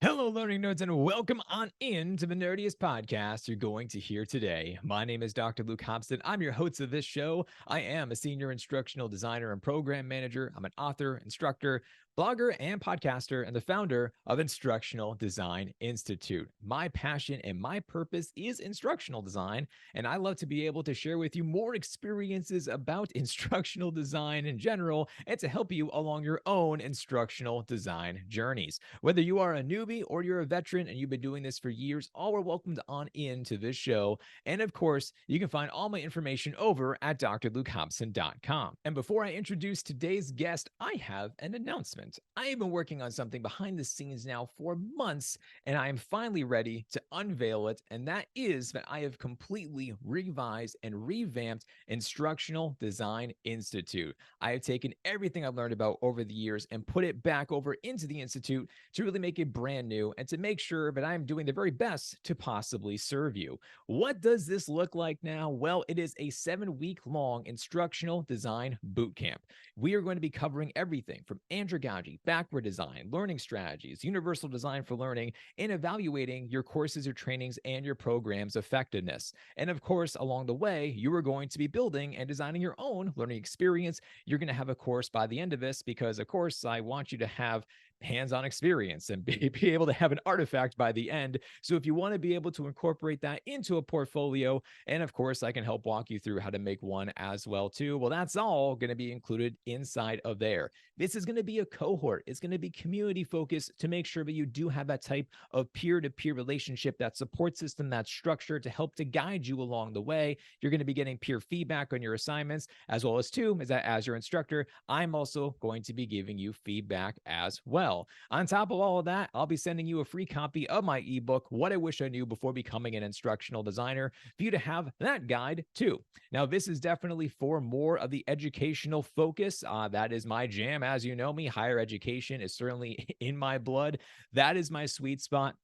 Hello, learning nerds, and welcome on in to the nerdiest podcast you're going to hear today. My name is Dr. Luke Hobson. I'm your host of this show. I am a senior instructional designer and program manager. I'm an author, instructor, blogger, and podcaster, and the founder of Instructional Design Institute. My passion and my purpose is instructional design, and I love to be able to share with you more experiences about instructional design in general and to help you along your own instructional design journeys. Whether you are a newbie or you're a veteran and you've been doing this for years, all are welcomed on into this show. And of course, you can find all my information over at drlukehobson.com. And before I introduce today's guest, I have an announcement. I have been working on something behind the scenes now for months, and I am finally ready to unveil it. And that is that I have completely revised and revamped Instructional Design Institute. I have taken everything I've learned about over the years and put it back over into the Institute to really make it brand new and to make sure that I'm doing the very best to possibly serve you. What does this look like now? Well, it is a 7-week long instructional design bootcamp. We are going to be covering everything from andragogy, backward design, learning strategies, universal design for learning, and evaluating your courses, your trainings, and your program's effectiveness. And of course, along the way, you are going to be building and designing your own learning experience. You're going to have a course by the end of this because, of course, I want you to have hands-on experience and be able to have an artifact by the end. So if you want to be able to incorporate that into a portfolio, and of course, I can help walk you through how to make one as well too. Well, that's all going to be included inside of there. This is going to be a cohort. It's going to be community focused to make sure that you do have that type of peer-to-peer relationship, that support system, that structure to help to guide you along the way. You're going to be getting peer feedback on your assignments, as well as too, is that as your instructor, I'm also going to be giving you feedback as well. On top of all of that, I'll be sending you a free copy of my ebook, What I Wish I Knew Before Becoming an Instructional Designer, for you to have that guide too. Now, this is definitely for more of the educational focus. That is my jam. As you know me, higher education is certainly in my blood. That is my sweet spot.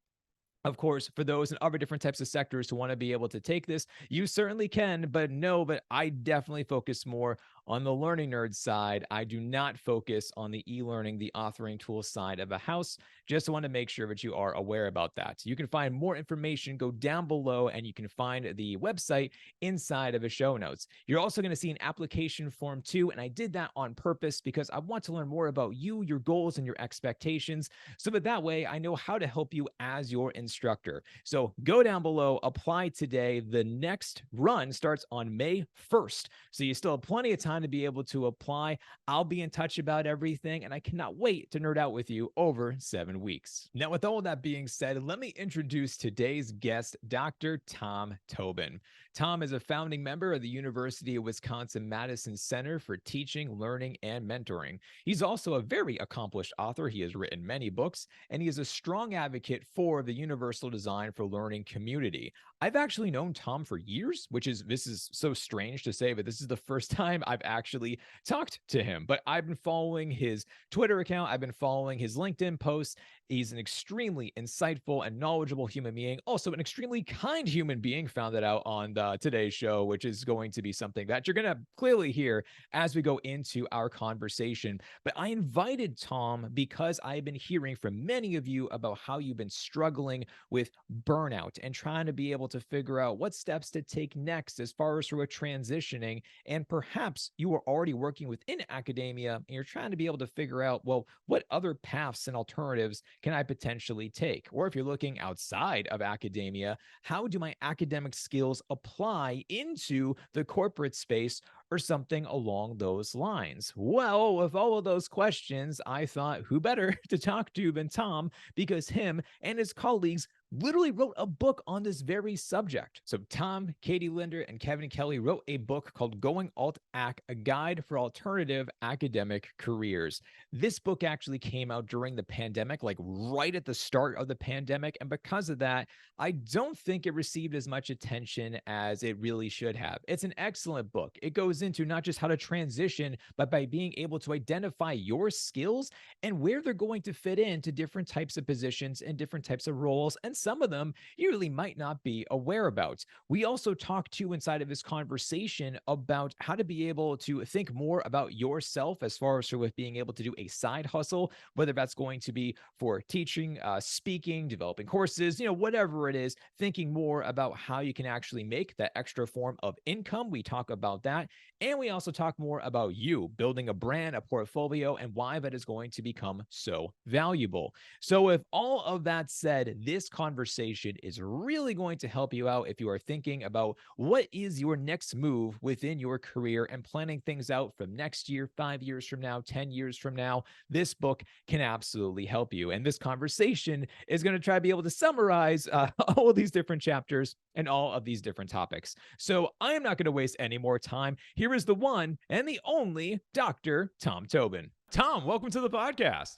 Of course, for those in other different types of sectors who want to be able to take this, you certainly can, but know that I definitely focus more on the learning nerd side. I do not focus on the e-learning, the authoring tool side of a house. Just want to make sure that you are aware about that. You can find more information, go down below, and you can find the website inside of the show notes. You're also going to see an application form too, and I did that on purpose because I want to learn more about you, your goals, and your expectations, so that way I know how to help you as your instructor. So go down below, apply today. The next run starts on May 1st. So you still have plenty of time to be able to apply. I'll be in touch about everything, and I cannot wait to nerd out with you over 7 weeks. Now, with all that being said, let me introduce today's guest, Dr. Tom Tobin. Tom is a founding member of the University of Wisconsin-Madison Center for Teaching, Learning, and Mentoring. He's also a very accomplished author. He has written many books, and he is a strong advocate for the universal design for learning community. I've actually known Tom for years, this is so strange to say, but this is the first time I've actually talked to him. But I've been following his Twitter account, I've been following his LinkedIn posts. He's an extremely insightful and knowledgeable human being, also an extremely kind human being. Found that out on today's show, which is going to be something that you're going to clearly hear as we go into our conversation. But I invited Tom because I've been hearing from many of you about how you've been struggling with burnout and trying to be able to figure out what steps to take next as far as sort of transitioning. And perhaps you are already working within academia and you're trying to be able to figure out, well, what other paths and alternatives can I potentially take? Or if you're looking outside of academia, how do my academic skills apply into the corporate space or something along those lines? Well, with all of those questions, I thought who better to talk to than Tom, because him and his colleagues literally wrote a book on this very subject. So Tom, Katie Linder, and Kevin Kelly wrote a book called Going Alt Ac, a guide for alternative academic careers. This book actually came out during the pandemic, like right at the start of the pandemic. And because of that, I don't think it received as much attention as it really should have. It's an excellent book. It goes into not just how to transition, but by being able to identify your skills and where they're going to fit into different types of positions and different types of roles. And some of them you really might not be aware about. We also talk to inside of this conversation about how to be able to think more about yourself as far as with being able to do a side hustle, whether that's going to be for teaching, speaking, developing courses, whatever it is, thinking more about how you can actually make that extra form of income. We talk about that. And we also talk more about you building a brand, a portfolio, and why that is going to become so valuable. So, with all of that said, this conversation is really going to help you out if you are thinking about what is your next move within your career and planning things out from next year, 5 years from now, 10 years from now. This book can absolutely help you. And this conversation is going to try to be able to summarize all of these different chapters and all of these different topics. So I am not going to waste any more time. Here is the one and the only Dr. Tom Tobin. Tom, welcome to the podcast.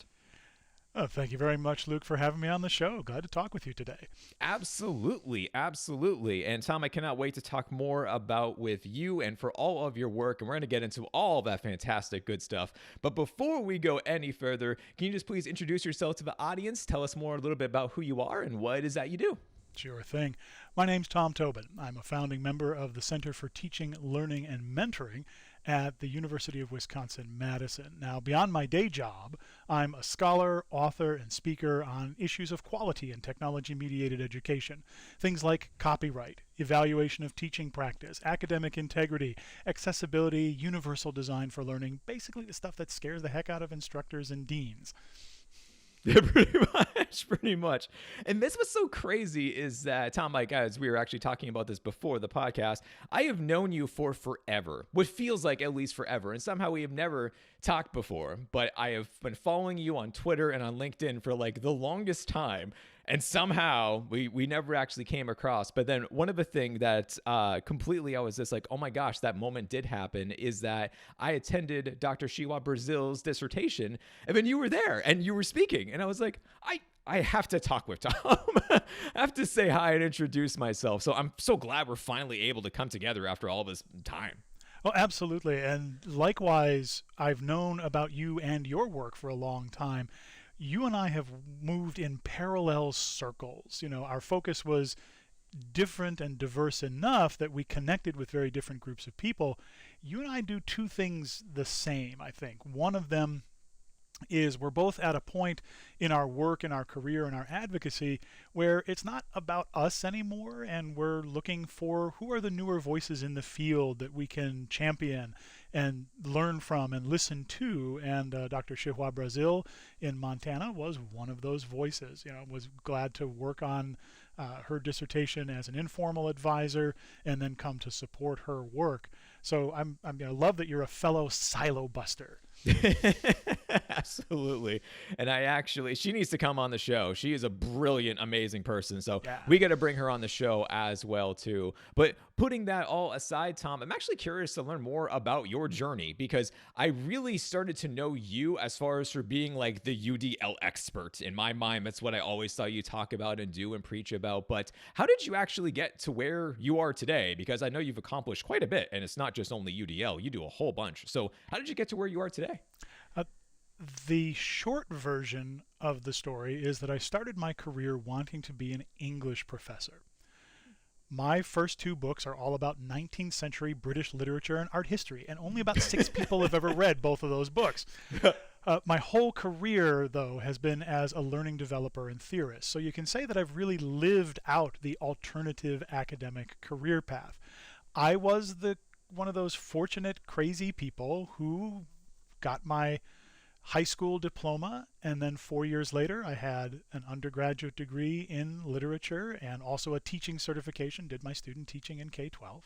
Thank you very much, Luke, for having me on the show. Glad to talk with you today. Absolutely. Absolutely. And Tom, I cannot wait to talk more about with you and for all of your work. And we're going to get into all of that fantastic good stuff. But before we go any further, can you just please introduce yourself to the audience? Tell us more a little bit about who you are and what it is that you do. Sure thing. My name's Tom Tobin. I'm a founding member of the Center for Teaching, Learning, and Mentoring at the University of Wisconsin-Madison. Now, beyond my day job, I'm a scholar, author, and speaker on issues of quality and technology-mediated education. Things like copyright, evaluation of teaching practice, academic integrity, accessibility, universal design for learning, basically the stuff that scares the heck out of instructors and deans. Yeah, pretty much. And this was so crazy is that, Tom, as we were actually talking about this before the podcast, I have known you for forever, what feels like at least forever. And somehow we have never talked before, but I have been following you on Twitter and on LinkedIn for like the longest time. And somehow we never actually came across. But then one of the things that completely I was just like, oh my gosh, that moment did happen is that I attended Dr. Shiwa Brazil's dissertation. And then you were there and you were speaking. And I was like, I have to talk with Tom. I have to say hi and introduce myself. So I'm so glad we're finally able to come together after all this time. Oh, absolutely. And likewise, I've known about you and your work for a long time. You and I have moved in parallel circles. Our focus was different and diverse enough that we connected with very different groups of people. You and I do two things the same, I think. One of them is we're both at a point in our work, in our career, in our advocacy where it's not about us anymore, and we're looking for who are the newer voices in the field that we can champion and learn from and listen to. And Dr. Shiwa Brazil in Montana was one of those voices. Was glad to work on her dissertation as an informal advisor and then come to support her work. So I love that you're a fellow silo buster. Absolutely. And she needs to come on the show. She is a brilliant, amazing person. So yeah, we got to bring her on the show as well too. But putting that all aside, Tom, I'm actually curious to learn more about your journey, because I really started to know you as far as for being like the UDL expert. In my mind, that's what I always saw you talk about and do and preach about. But how did you actually get to where you are today? Because I know you've accomplished quite a bit, and it's not just only UDL, you do a whole bunch. So how did you get to where you are today? The short version of the story is that I started my career wanting to be an English professor. My first two books are all about 19th century British literature and art history, and only about 6 people have ever read both of those books. My whole career, though, has been as a learning developer and theorist, so you can say that I've really lived out the alternative academic career path. I was one of those fortunate, crazy people who got my high school diploma, and then 4 years later I had an undergraduate degree in literature and also a teaching certification, did my student teaching in K-12.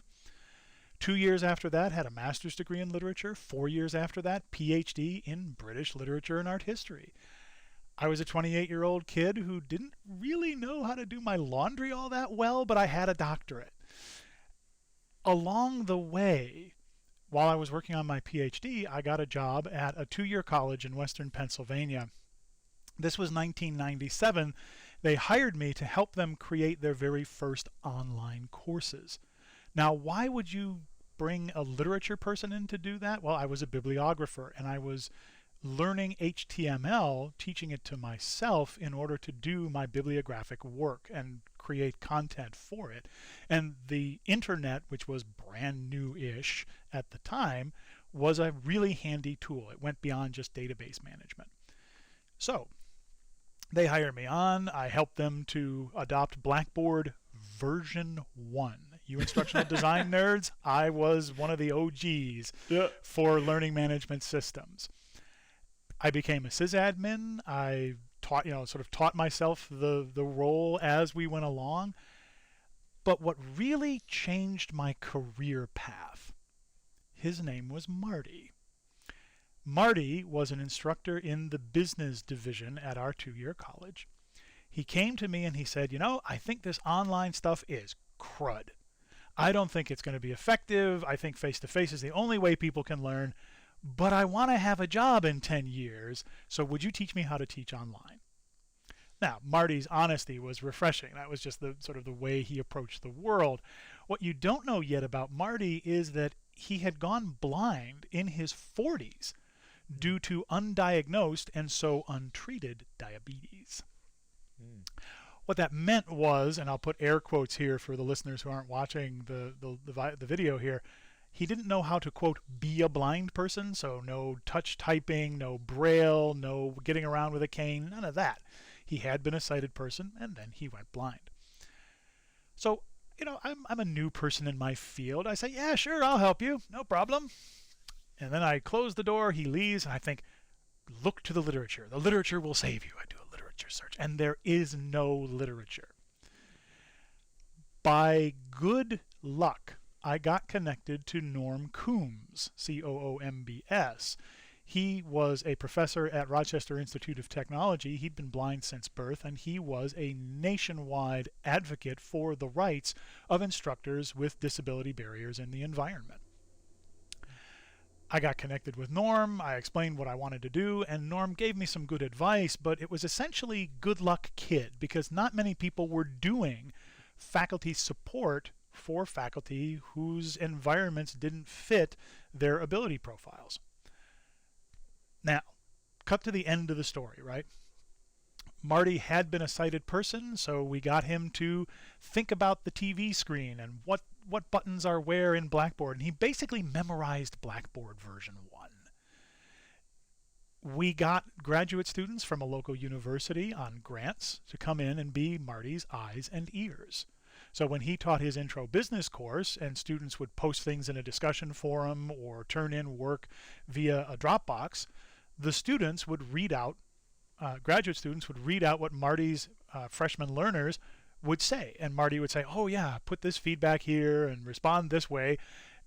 2 years after that, had a master's degree in literature. 4 years after that, PhD in British literature and art history. I was a 28-year-old kid who didn't really know how to do my laundry all that well, but I had a doctorate. Along the way, while I was working on my PhD, I got a job at a 2-year college in Western Pennsylvania. This was 1997. They hired me to help them create their very first online courses. Now, why would you bring a literature person in to do that? Well, I was a bibliographer, and I was learning HTML, teaching it to myself in order to do my bibliographic work and create content for it. And the internet, which was brand new-ish at the time, was a really handy tool. It went beyond just database management. So they hired me on. I helped them to adopt Blackboard version 1. You instructional design nerds, I was one of the OGs for learning management systems. I became a sysadmin. I taught myself the role as we went along. But what really changed my career path, his name was Marty. Marty was an instructor in the business division at our 2-year college. He came to me and he said, I think this online stuff is crud. I don't think it's going to be effective. I think face-to-face is the only way people can learn. But I want to have a job in 10 years, so would you teach me how to teach online? Now, Marty's honesty was refreshing. That was just the way he approached the world. What you don't know yet about Marty is that he had gone blind in his 40s due to undiagnosed and so untreated diabetes. What that meant was, and I'll put air quotes here for the listeners who aren't watching the video here, he didn't know how to, quote, be a blind person, so no touch typing, no braille, no getting around with a cane, none of that. He had been a sighted person, and then he went blind. So, I'm a new person in my field. I say, yeah, sure, I'll help you, no problem. And then I close the door, he leaves, and I think, look to the literature. The literature will save you. I do a literature search, and there is no literature. By good luck, I got connected to Norm Coombs, C-O-O-M-B-S. He was a professor at Rochester Institute of Technology. He'd been blind since birth, and he was a nationwide advocate for the rights of instructors with disability barriers in the environment. I got connected with Norm. I explained what I wanted to do, and Norm gave me some good advice, but it was essentially good luck kid, because not many people were doing faculty support for faculty whose environments didn't fit their ability profiles. Now, cut to the end of the story, right? Marty had been a sighted person, so we got him to think about the TV screen and what buttons are where in Blackboard, and he basically memorized Blackboard version 1. We got graduate students from a local university on grants to come in and be Marty's eyes and ears. So when he taught his intro business course and students would post things in a discussion forum or turn in work via a Dropbox, the students would read out, graduate students would read out what Marty's freshman learners would say. And Marty would say, oh yeah, put this feedback here and respond this way.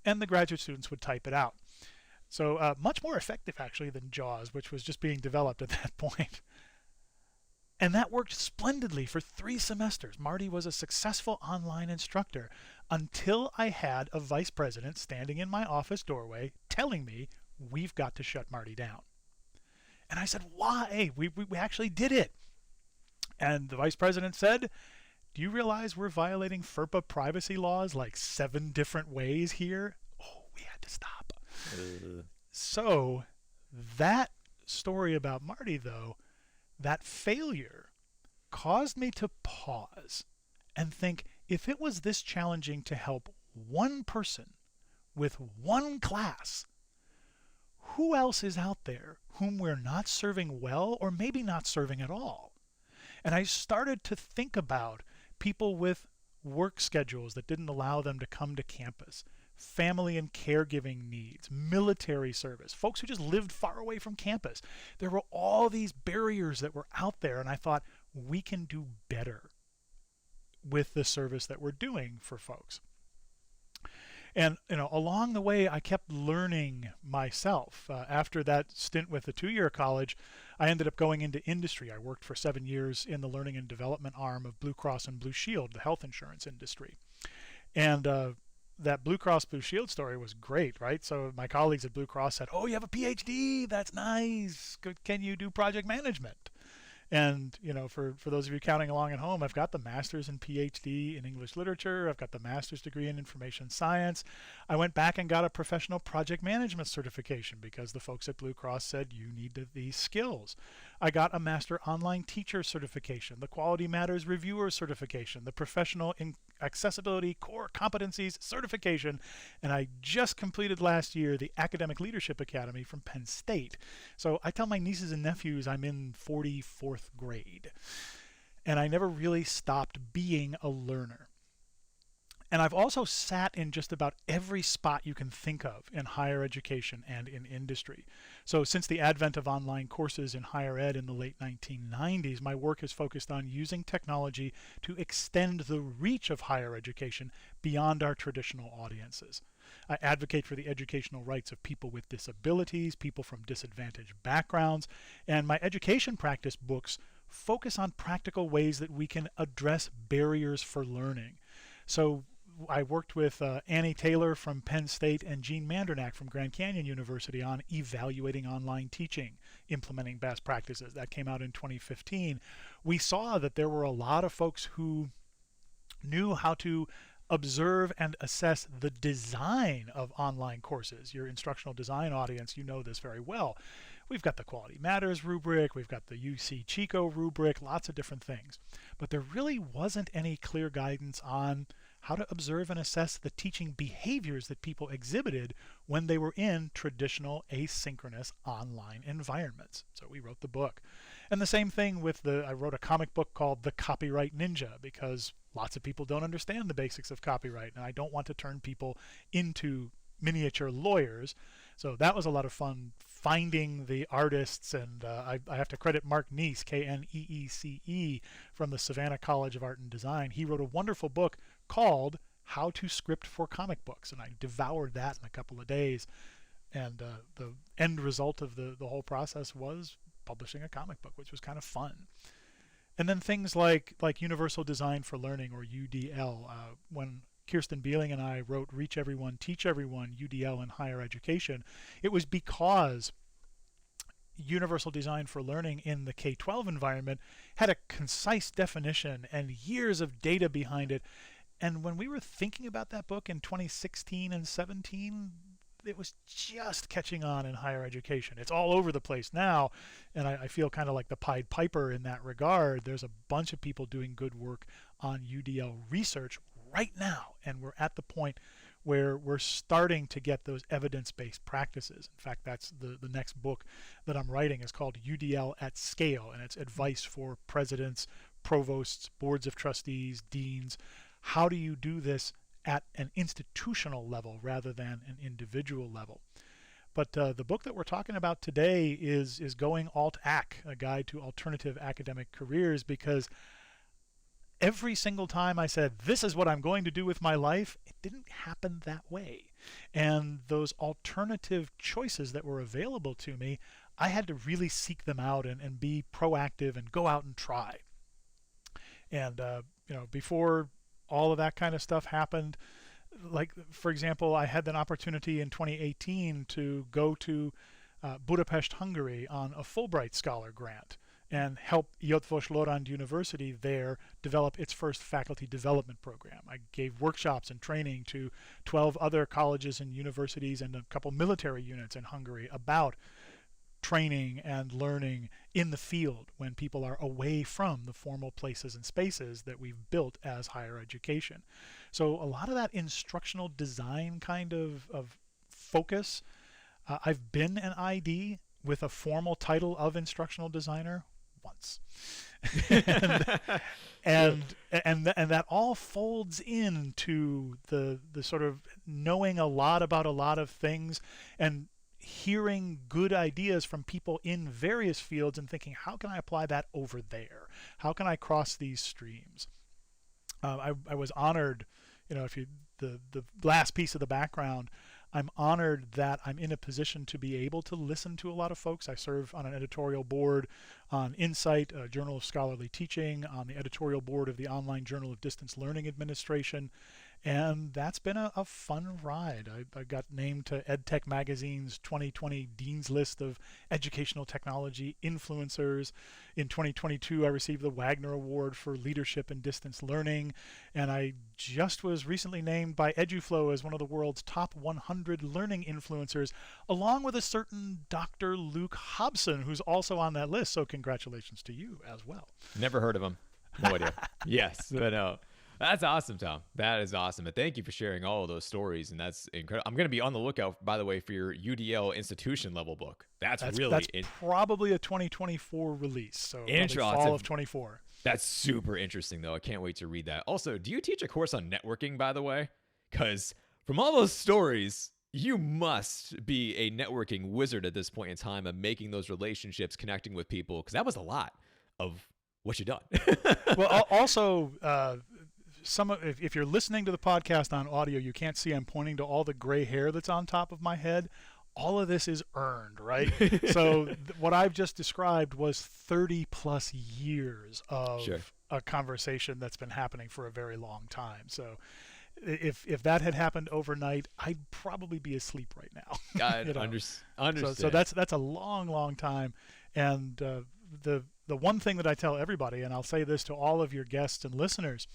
And the graduate students would type it out. So much more effective actually than JAWS, which was just being developed at that point. And that worked splendidly for 3 semesters. Marty was a successful online instructor until I had a vice president standing in my office doorway telling me, we've got to shut Marty down. And I said, why? We actually did it. And the vice president said, do you realize we're violating FERPA privacy laws like 7 different ways here? Oh, we had to stop. So that story about Marty, though, that failure caused me to pause and think, if it was this challenging to help one person with one class, who else is out there whom we're not serving well or maybe not serving at all? And I started to think about people with work schedules that didn't allow them to come to campus, family and caregiving needs, military service, folks who just lived far away from campus. There were all these barriers that were out there, and I thought, we can do better with the service that we're doing for folks. And along the way, I kept learning myself. After that stint with the 2-year college, I ended up going into industry. I worked for 7 years in the learning and development arm of Blue Cross and Blue Shield, the health insurance industry. And that Blue Cross Blue Shield story was great, right? So my colleagues at Blue Cross said, oh, you have a PhD? That's nice. Can you do project management? And, for those of you counting along at home, I've got the master's and PhD in English literature. I've got the master's degree in information science. I went back and got a professional project management certification because the folks at Blue Cross said you need these skills. I got a master online teacher certification, the Quality Matters reviewer certification, the professional accessibility core competencies certification, and I just completed last year the Academic Leadership Academy from Penn State. So I tell my nieces and nephews I'm in 44th grade, and I never really stopped being a learner. And I've also sat in just about every spot you can think of in higher education and in industry. So since the advent of online courses in higher ed in the late 1990s, my work has focused on using technology to extend the reach of higher education beyond our traditional audiences. I advocate for the educational rights of people with disabilities, people from disadvantaged backgrounds, and my education practice books focus on practical ways that we can address barriers for learning. So I worked with Annie Taylor from Penn State and Gene Mandernack from Grand Canyon University on evaluating online teaching, implementing best practices. That came out in 2015. We saw that there were a lot of folks who knew how to observe and assess the design of online courses. Your instructional design audience, you know this very well. We've got the Quality Matters rubric, we've got the UC Chico rubric, lots of different things. But there really wasn't any clear guidance on how to observe and assess the teaching behaviors that people exhibited when they were in traditional asynchronous online environments. So we wrote the book. And the same thing with I wrote a comic book called The Copyright Ninja, because lots of people don't understand the basics of copyright, and I don't want to turn people into miniature lawyers. So that was a lot of fun, finding the artists, and I have to credit Mark Neese, Kneece, from the Savannah College of Art and Design. He wrote a wonderful book called How to Script for Comic Books, and I devoured that in a couple of days. And the end result of the whole process was publishing a comic book, which was kind of fun. And then things like Universal Design for Learning, or UDL. When Kirsten Beeling and I wrote Reach Everyone, Teach Everyone, UDL in Higher Education, it was because Universal Design for Learning in the K-12 environment had a concise definition and years of data behind it. And when we were thinking about that book in 2016 and 17, it was just catching on in higher education. It's all over the place now, and I feel kind of like the Pied Piper in that regard. There's a bunch of people doing good work on UDL research right now, and we're at the point where we're starting to get those evidence-based practices. In fact, that's the next book that I'm writing is called UDL at Scale, and it's advice for presidents, provosts, boards of trustees, deans. How do you do this at an institutional level rather than an individual level? But the book that we're talking about today is Going Alt-Ac, a guide to alternative academic careers, because every single time I said, this is what I'm going to do with my life, it didn't happen that way. And those alternative choices that were available to me, I had to really seek them out and be proactive and go out and try. And, before all of that kind of stuff happened, like, for example, I had an opportunity in 2018 to go to Budapest, Hungary on a Fulbright Scholar grant and help Eötvös Loránd University there develop its first faculty development program. I gave workshops and training to 12 other colleges and universities and a couple military units in Hungary about training and learning in the field when people are away from the formal places and spaces that we've built as higher education. So a lot of that instructional design kind of focus, I've been an ID with a formal title of instructional designer once. and that all folds into the sort of knowing a lot about a lot of things and hearing good ideas from people in various fields and thinking, how can I apply that over there? How can I cross these streams? I was honored, the last piece of the background, I'm honored that I'm in a position to be able to listen to a lot of folks. I serve on an editorial board on Insight, a Journal of Scholarly Teaching, on the editorial board of the Online Journal of Distance Learning Administration. And that's been a fun ride. I got named to EdTech Magazine's 2020 Dean's List of Educational Technology Influencers. In 2022, I received the Wagner Award for Leadership in Distance Learning. And I just was recently named by EduFlow as one of the world's top 100 learning influencers, along with a certain Dr. Luke Hobson, who's also on that list. So congratulations to you as well. Never heard of him. No idea. Yes, but no. That's awesome, Tom. That is awesome. And thank you for sharing all of those stories. And that's incredible. I'm going to be on the lookout, by the way, for your UDL institution level book. That's probably a 2024 release. So fall of 24. That's super interesting, though. I can't wait to read that. Also, do you teach a course on networking, by the way? Because from all those stories, you must be a networking wizard at this point in time of making those relationships, connecting with people, because that was a lot of what you've done. Well, also, if you're listening to the podcast on audio, you can't see I'm pointing to all the gray hair that's on top of my head. All of this is earned, right? So what I've just described was 30 plus years of a conversation that's been happening for a very long time. So if that had happened overnight, I'd probably be asleep right now. I understand. So that's a long time. And the one thing that I tell everybody, and I'll say this to all of your guests and listeners,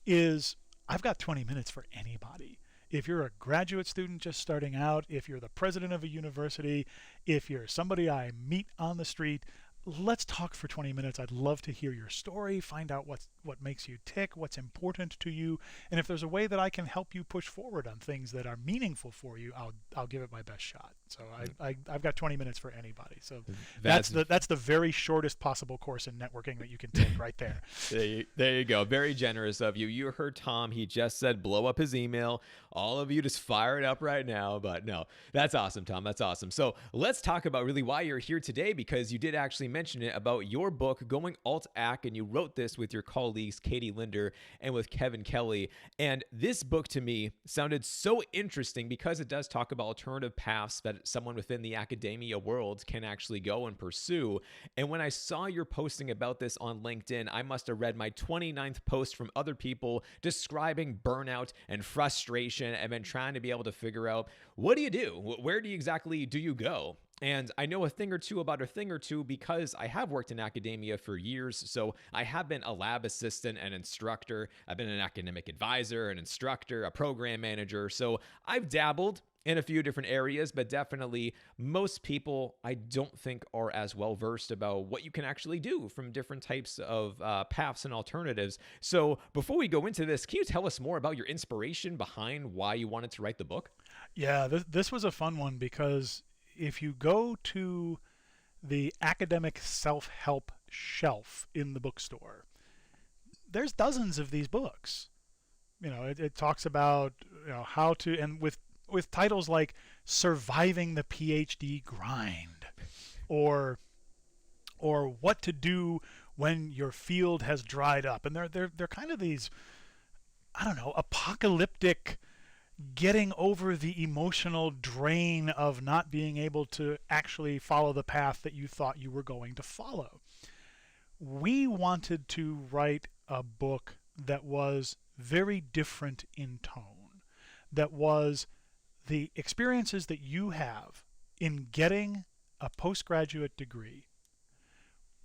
is I've got 20 minutes for anybody. If you're a graduate student just starting out, if you're the president of a university, if you're somebody I meet on the street, let's talk for 20 minutes. I'd love to hear your story, find out what makes you tick, what's important to you, and if there's a way that I can help you push forward on things that are meaningful for you, I'll give it my best shot. So I've got 20 minutes for anybody. So that's the very shortest possible course in networking that you can take right there. There you go. Very generous of you. You heard Tom. He just said blow up his email. All of you just fire it up right now. But no, that's awesome, Tom. That's awesome. So let's talk about really why you're here today, because you did actually mention it about your book, Going Alt-Ac, and you wrote this with your colleagues, Katie Linder and with Kevin Kelly. And this book to me sounded so interesting because it does talk about alternative paths that someone within the academia world can actually go and pursue. And when I saw your posting about this on LinkedIn, I must have read my 29th post from other people describing burnout and frustration and then trying to be able to figure out, what do you do? Where do you exactly do you go? And I know a thing or two about a thing or two because I have worked in academia for years. So I have been a lab assistant, an instructor. I've been an academic advisor, an instructor, a program manager. So I've dabbled in a few different areas, but definitely most people I don't think are as well versed about what you can actually do from different types of paths and alternatives. So before we go into this, can you tell us more about your inspiration behind why you wanted to write the book? Yeah, this was a fun one because if you go to the academic self-help shelf in the bookstore, there's dozens of these books. It talks about how to, and with titles like Surviving the PhD Grind, or What to Do When Your Field Has Dried Up. And they're kind of these, I don't know, apocalyptic, getting over the emotional drain of not being able to actually follow the path that you thought you were going to follow. We wanted to write a book that was very different in tone, that was the experiences that you have in getting a postgraduate degree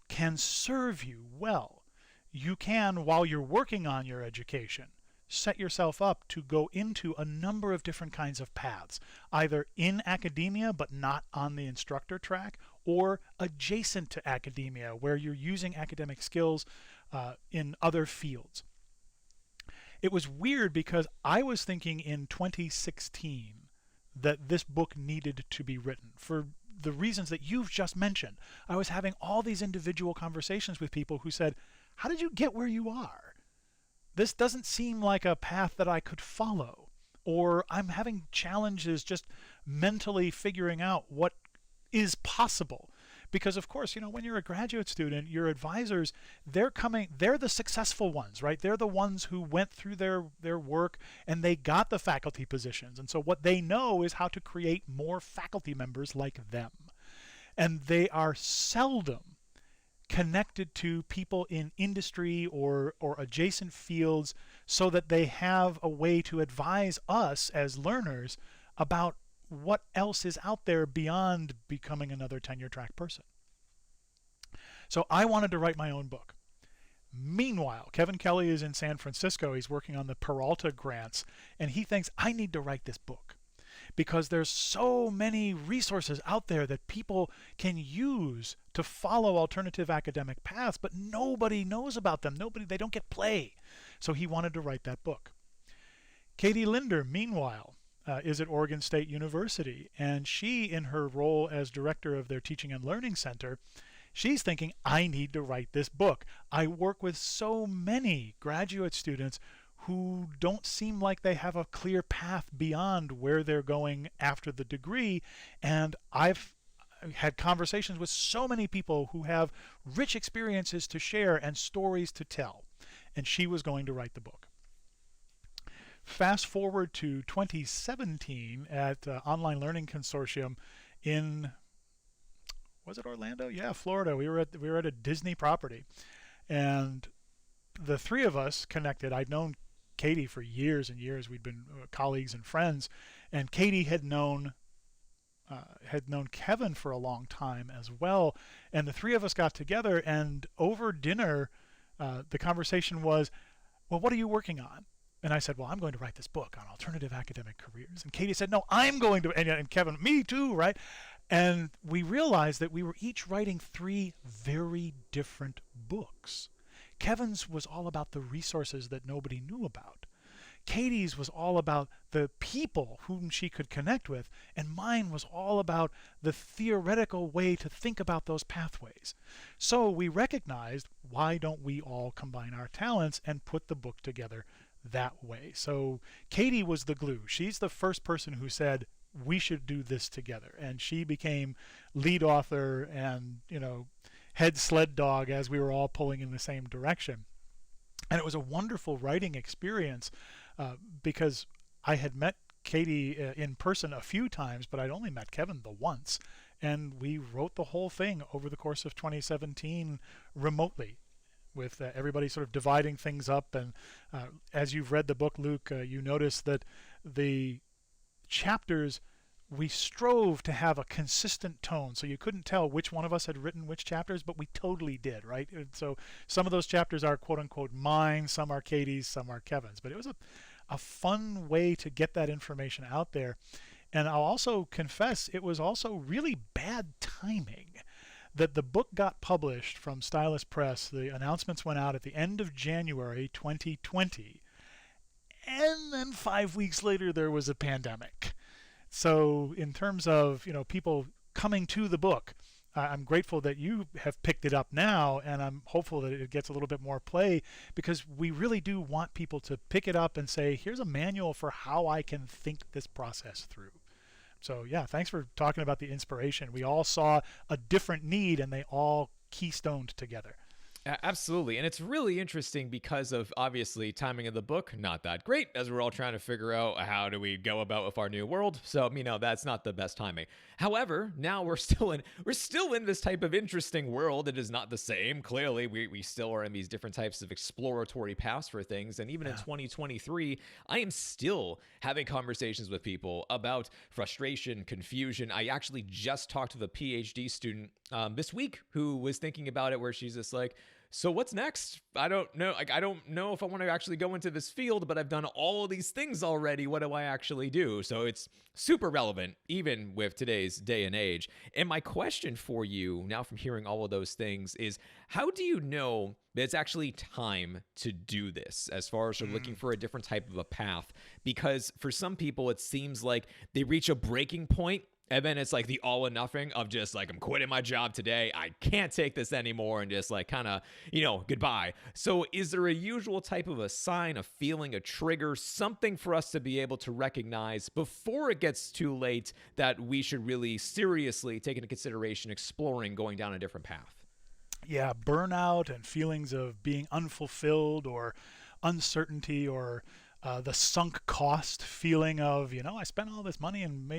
can serve you well. You can, while you're working on your education, set yourself up to go into a number of different kinds of paths, either in academia but not on the instructor track, or adjacent to academia where you're using academic skills in other fields. It was weird because I was thinking in 2016 that this book needed to be written for the reasons that you've just mentioned. I was having all these individual conversations with people who said, how did you get where you are? This doesn't seem like a path that I could follow, or I'm having challenges just mentally figuring out what is possible. Because of course, when you're a graduate student, your advisors, they're the successful ones, right? They're the ones who went through their work and they got the faculty positions. And so what they know is how to create more faculty members like them. And they are seldom connected to people in industry or adjacent fields so that they have a way to advise us as learners about what else is out there beyond becoming another tenure track person. So I wanted to write my own book. Meanwhile, Kevin Kelly is in San Francisco. He's working on the Peralta grants, and he thinks, I need to write this book because there's so many resources out there that people can use to follow alternative academic paths, but nobody knows about them. They don't get play. So he wanted to write that book. Katie Linder, meanwhile, is at Oregon State University, and she, in her role as director of their Teaching and Learning Center, she's thinking, I need to write this book. I work with so many graduate students who don't seem like they have a clear path beyond where they're going after the degree, and I've had conversations with so many people who have rich experiences to share and stories to tell, and she was going to write the book. Fast forward to 2017 at Online Learning Consortium in, was it Orlando? Yeah, Florida. We were at a Disney property, and the three of us connected. I'd known Katie for years and years. We'd been colleagues and friends, and Katie had known Kevin for a long time as well. And the three of us got together, and over dinner, the conversation was, well, what are you working on? And I said, well, I'm going to write this book on alternative academic careers. And Katie said, no, I'm going to, and Kevin, me too, right? And we realized that we were each writing three very different books. Kevin's was all about the resources that nobody knew about. Katie's was all about the people whom she could connect with, and mine was all about the theoretical way to think about those pathways. So we recognized, why don't we all combine our talents and put the book together that way? So Katie was the glue. She's the first person who said, we should do this together. And she became lead author and, head sled dog as we were all pulling in the same direction. And it was a wonderful writing experience because I had met Katie in person a few times, but I'd only met Kevin the once. And we wrote the whole thing over the course of 2017 remotely, with everybody sort of dividing things up. And as you've read the book, Luke, you notice that the chapters, we strove to have a consistent tone, so you couldn't tell which one of us had written which chapters, but we totally did, right? And so some of those chapters are quote-unquote mine, some are Katie's, some are Kevin's. But it was a fun way to get that information out there. And I'll also confess, it was also really bad timing that the book got published from Stylus Press. The announcements went out at the end of January 2020, and then 5 weeks later there was a pandemic. So in terms of people coming to the book, I'm grateful that you have picked it up now, and I'm hopeful that it gets a little bit more play, because we really do want people to pick it up and say, here's a manual for how I can think this process through. So yeah, thanks for talking about the inspiration. We all saw a different need, and they all keystoned together. Absolutely. And it's really interesting because of, obviously, timing of the book, not that great, as we're all trying to figure out how do we go about with our new world. So, that's not the best timing. However, now we're still in this type of interesting world. It is not the same. Clearly, we still are in these different types of exploratory paths for things. And even in 2023, I am still having conversations with people about frustration, confusion. I actually just talked to the PhD student this week who was thinking about it, where she's just like, so what's next? I don't know. I don't know if I want to actually go into this field, but I've done all of these things already. What do I actually do? So it's super relevant, even with today's day and age. And my question for you now, from hearing all of those things, is how do you know that it's actually time to do this, as far as you're looking for a different type of a path? Because for some people, it seems like they reach a breaking point, and then it's like the all or nothing of just like, I'm quitting my job today. I can't take this anymore. And just like kind of, goodbye. So is there a usual type of a sign, a feeling, a trigger, something for us to be able to recognize before it gets too late that we should really seriously take into consideration exploring going down a different path? Yeah, burnout and feelings of being unfulfilled or uncertainty, or the sunk cost feeling of, I spent all this money and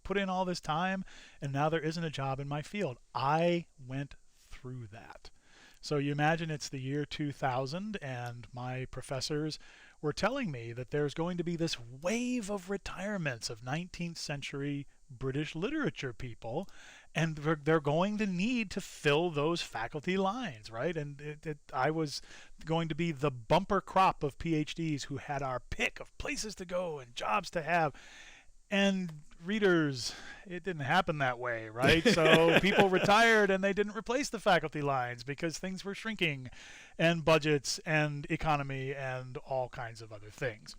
put in all this time, and now there isn't a job in my field. I went through that. So you imagine it's the year 2000, and my professors were telling me that there's going to be this wave of retirements of 19th century British literature people, and they're going to need to fill those faculty lines, right? And I was going to be the bumper crop of PhDs who had our pick of places to go and jobs to have. And readers, it didn't happen that way, right? So people retired and they didn't replace the faculty lines because things were shrinking, and budgets and economy and all kinds of other things.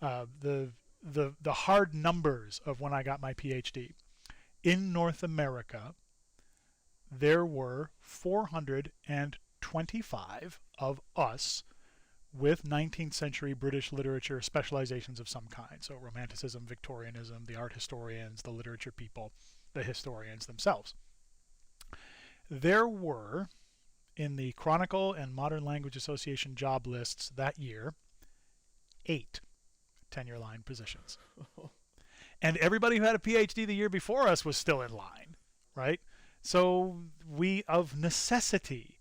The hard numbers of when I got my PhD. In North America, there were 425 of us with 19th century British literature specializations of some kind. So Romanticism, Victorianism, the art historians, the literature people, the historians themselves. There were, in the Chronicle and Modern Language Association job lists that year, 8 tenure line positions. And everybody who had a PhD the year before us was still in line, right? So we, of necessity,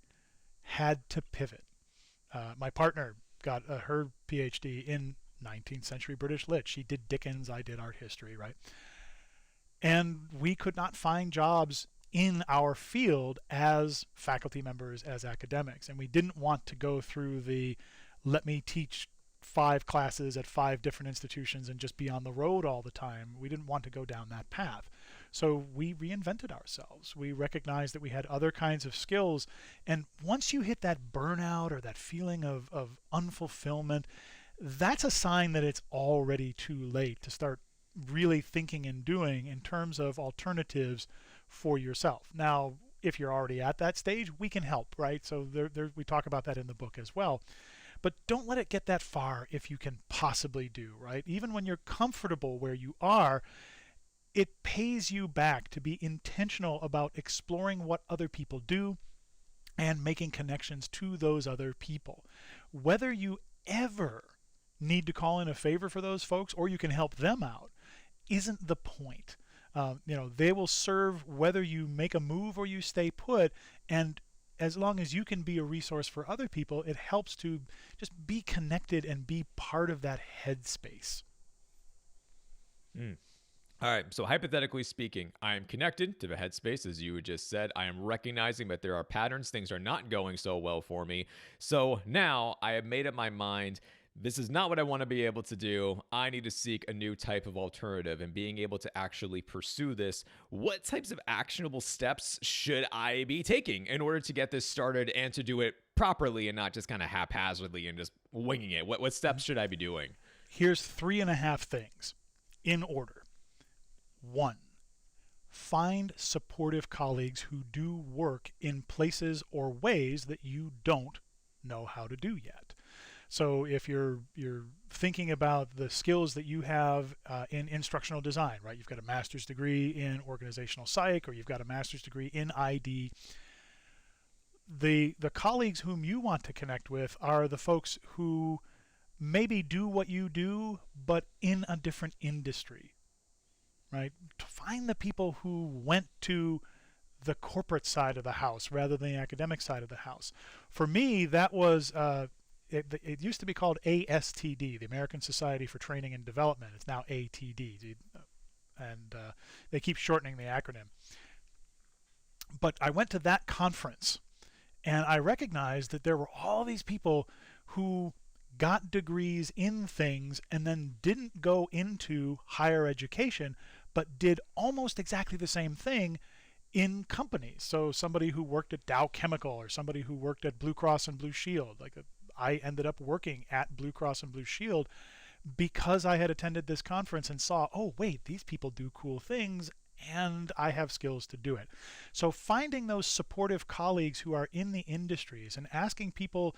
had to pivot. My partner got her PhD in 19th century British Lit. She did Dickens, I did art history, right? And we could not find jobs in our field as faculty members, as academics. And we didn't want to go through the let me teach 5 classes at 5 different institutions and just be on the road all the time. We didn't want to go down that path. So we reinvented ourselves. We recognized that we had other kinds of skills. And once you hit that burnout or that feeling of unfulfillment, that's a sign that it's already too late to start really thinking and doing in terms of alternatives for yourself. Now, if you're already at that stage, we can help, right? So we talk about that in the book as well. But don't let it get that far if you can possibly do, right? Even when you're comfortable where you are, it pays you back to be intentional about exploring what other people do and making connections to those other people. Whether you ever need to call in a favor for those folks or you can help them out isn't the point. They will serve whether you make a move or you stay put, and as long as you can be a resource for other people, it helps to just be connected and be part of that headspace. All right. So hypothetically speaking, I am connected to the headspace, as you just said. I am recognizing that there are patterns. Things are not going so well for me. So now I have made up my mind. This is not what I want to be able to do. I need to seek a new type of alternative, and being able to actually pursue this. What types of actionable steps should I be taking in order to get this started and to do it properly and not just kind of haphazardly and just winging it? What steps should I be doing? Here's 3.5 things in order. 1, find supportive colleagues who do work in places or ways that you don't know how to do yet. So if you're thinking about the skills that you have in instructional design, right? You've got a master's degree in organizational psych, or you've got a master's degree in ID. The colleagues whom you want to connect with are the folks who maybe do what you do, but in a different industry. Right? To find the people who went to the corporate side of the house rather than the academic side of the house. For me, that was, it used to be called ASTD, the American Society for Training and Development. It's now ATD, and they keep shortening the acronym. But I went to that conference, and I recognized that there were all these people who got degrees in things and then didn't go into higher education, but did almost exactly the same thing in companies. So somebody who worked at Dow Chemical, or somebody who worked at Blue Cross and Blue Shield. I ended up working at Blue Cross and Blue Shield because I had attended this conference and saw, oh wait, these people do cool things and I have skills to do it. So finding those supportive colleagues who are in the industries and asking people,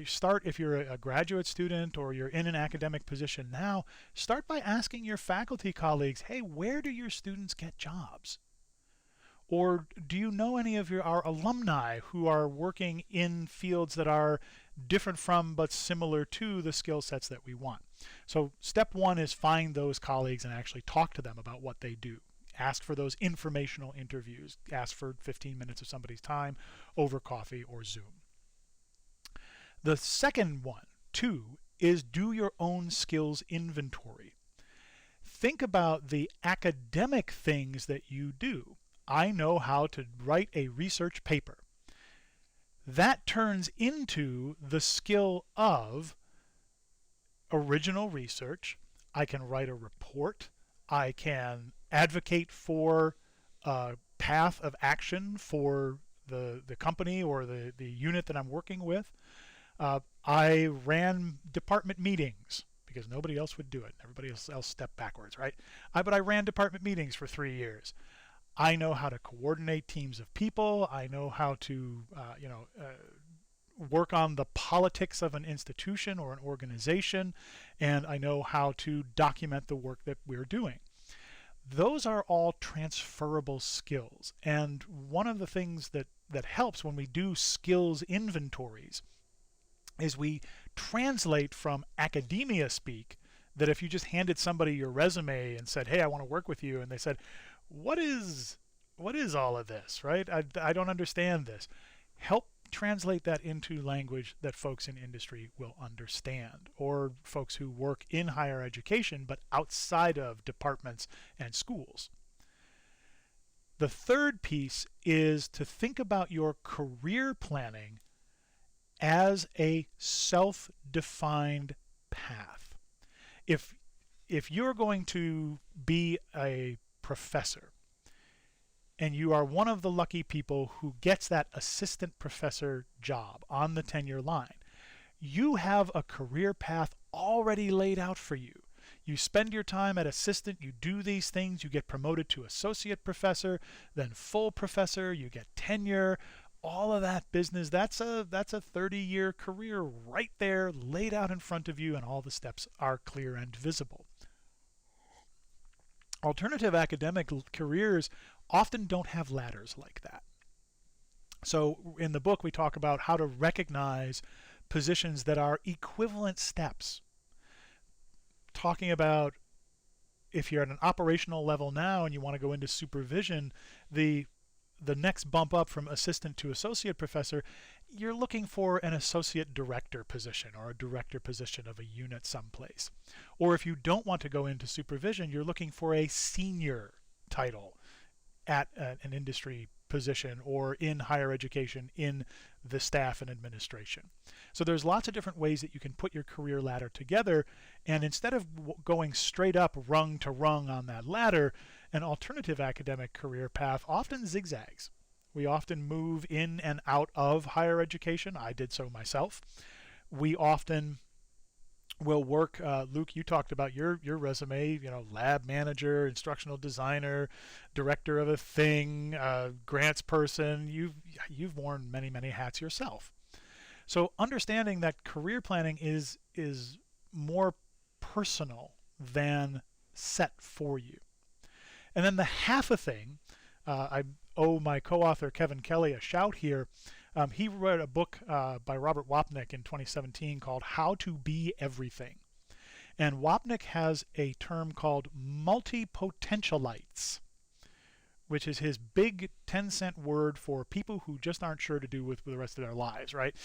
start if you're a graduate student or you're in an academic position now, start by asking your faculty colleagues, hey, where do your students get jobs? Or do you know any of our alumni who are working in fields that are different from but similar to the skill sets that we want? So step 1 is find those colleagues and actually talk to them about what they do. Ask for those informational interviews. Ask for 15 minutes of somebody's time over coffee or Zoom. The second one, two, is do your own skills inventory. Think about the academic things that you do. I know how to write a research paper. That turns into the skill of original research. I can write a report. I can advocate for a path of action for the company or the unit that I'm working with. I ran department meetings because nobody else would do it. Everybody else stepped backwards, right? But I ran department meetings for 3 years. I know how to coordinate teams of people. I know how to, work on the politics of an institution or an organization, and I know how to document the work that we're doing. Those are all transferable skills, and one of the things that helps when we do skills inventories is we translate from academia speak, that if you just handed somebody your resume and said, hey, I want to work with you, and they said, what is all of this, right? I don't understand this. Help translate that into language that folks in industry will understand, or folks who work in higher education but outside of departments and schools. The third piece is to think about your career planning as a self-defined path. If you're going to be a professor, and you are one of the lucky people who gets that assistant professor job on the tenure line, you have a career path already laid out for you. You spend your time at assistant, you do these things, you get promoted to associate professor, then full professor, you get tenure, all of that business. That's a 30-year career right there laid out in front of you, and all the steps are clear and visible. Alternative academic careers often don't have ladders like that. So in the book we talk about how to recognize positions that are equivalent steps. Talking about if you're at an operational level now and you want to go into supervision, the next bump up from assistant to associate professor, you're looking for an associate director position or a director position of a unit someplace. Or if you don't want to go into supervision, you're looking for a senior title at an industry position or in higher education in the staff and administration. So there's lots of different ways that you can put your career ladder together, and instead of going straight up rung to rung on that ladder, an alternative academic career path often zigzags. We often move in and out of higher education. I did so myself. We often will work, Luke, you talked about your resume, lab manager, instructional designer, director of a thing, grants person. You've worn many hats yourself. So understanding that career planning is more personal than set for you. And then the half a thing, I owe my co-author Kevin Kelly a shout here. He wrote a book by Robert Wapnick in 2017 called How to Be Everything. And Wapnick has a term called multi-potentialites, which is his big 10-cent word for people who just aren't sure to do with the rest of their lives, right?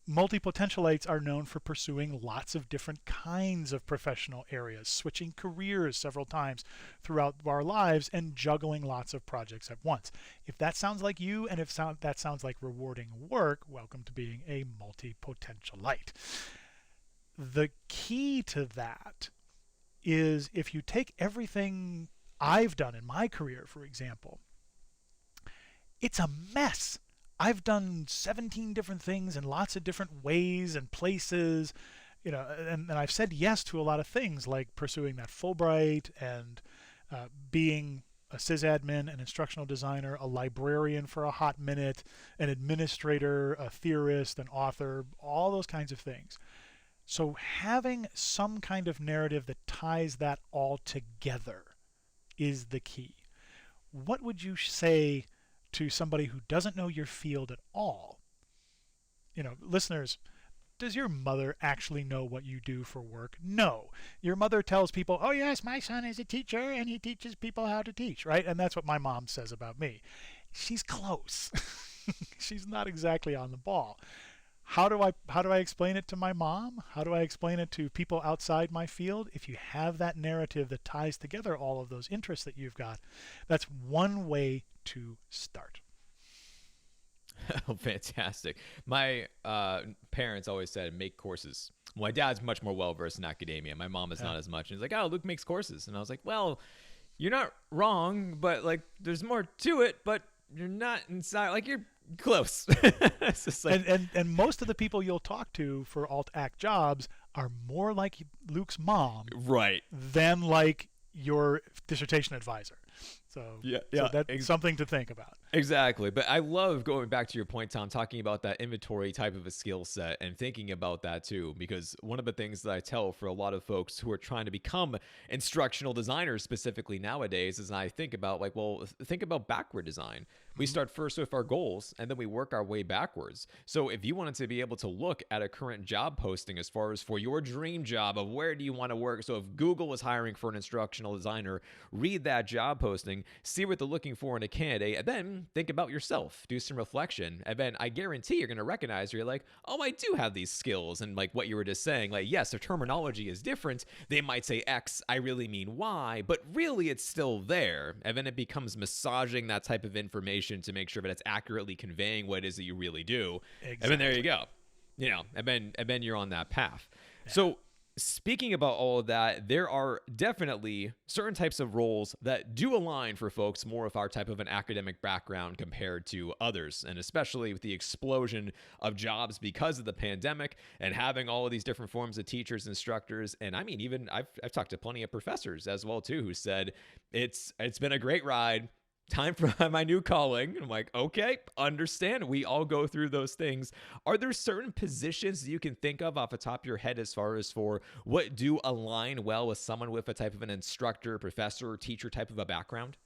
Multi-potentialites are known for pursuing lots of different kinds of professional areas, switching careers several times throughout our lives, and juggling lots of projects at once. If that sounds like you, and if that sounds like rewarding work, welcome to being a multi-potentialite. The key to that is if you take everything I've done in my career, for example, it's a mess. I've done 17 different things in lots of different ways and places, and I've said yes to a lot of things like pursuing that Fulbright and being a sysadmin, an instructional designer, a librarian for a hot minute, an administrator, a theorist, an author, all those kinds of things. So having some kind of narrative that ties that all together is the key. What would you say to somebody who doesn't know your field at all? Listeners, does your mother actually know what you do for work? No. Your mother tells people, oh yes, my son is a teacher and he teaches people how to teach, right? And that's what my mom says about me. She's close. She's not exactly on the ball. how do I explain it to my mom? How do I explain it to people outside my field? If you have that narrative that ties together all of those interests that you've got, that's one way to start. Oh, fantastic. My parents always said make courses. My dad's much more well-versed in academia. My mom is not as much. And he's like, oh, Luke makes courses. And I was like, well, you're not wrong, but like there's more to it, but you're not inside. Like you're close. It's just like, And most of the people you'll talk to for alt-act jobs are more like Luke's mom right. than like your dissertation advisor. So, so that's something to think about. Exactly. But I love going back to your point, Tom, talking about that inventory type of a skill set and thinking about that too, because one of the things that I tell for a lot of folks who are trying to become instructional designers specifically nowadays is I think about like, well, think about backward design. We start first with our goals and then we work our way backwards. So if you wanted to be able to look at a current job posting as far as for your dream job of where do you want to work. So if Google was hiring for an instructional designer, read that job posting, see what they're looking for in a candidate, and then think about yourself, do some reflection. And then I guarantee you're going to recognize you're like, oh, I do have these skills. And like what you were just saying, like, yes, their terminology is different. They might say X, I really mean Y, but really it's still there. And then it becomes massaging that type of information to make sure that it's accurately conveying what it is that you really do. Exactly. And then there you go. You know, and then you're on that path. Yeah. So speaking about all of that, there are definitely certain types of roles that do align for folks more with our type of an academic background compared to others. And especially with the explosion of jobs because of the pandemic and having all of these different forms of teachers, instructors. And I mean, even I've talked to plenty of professors as well, too, who said it's been a great ride. Time for my new calling. I'm like, okay, understand. We all go through those things. Are there certain positions that you can think of off the top of your head as far as for what do align well with someone with a type of an instructor, professor, or teacher type of a background?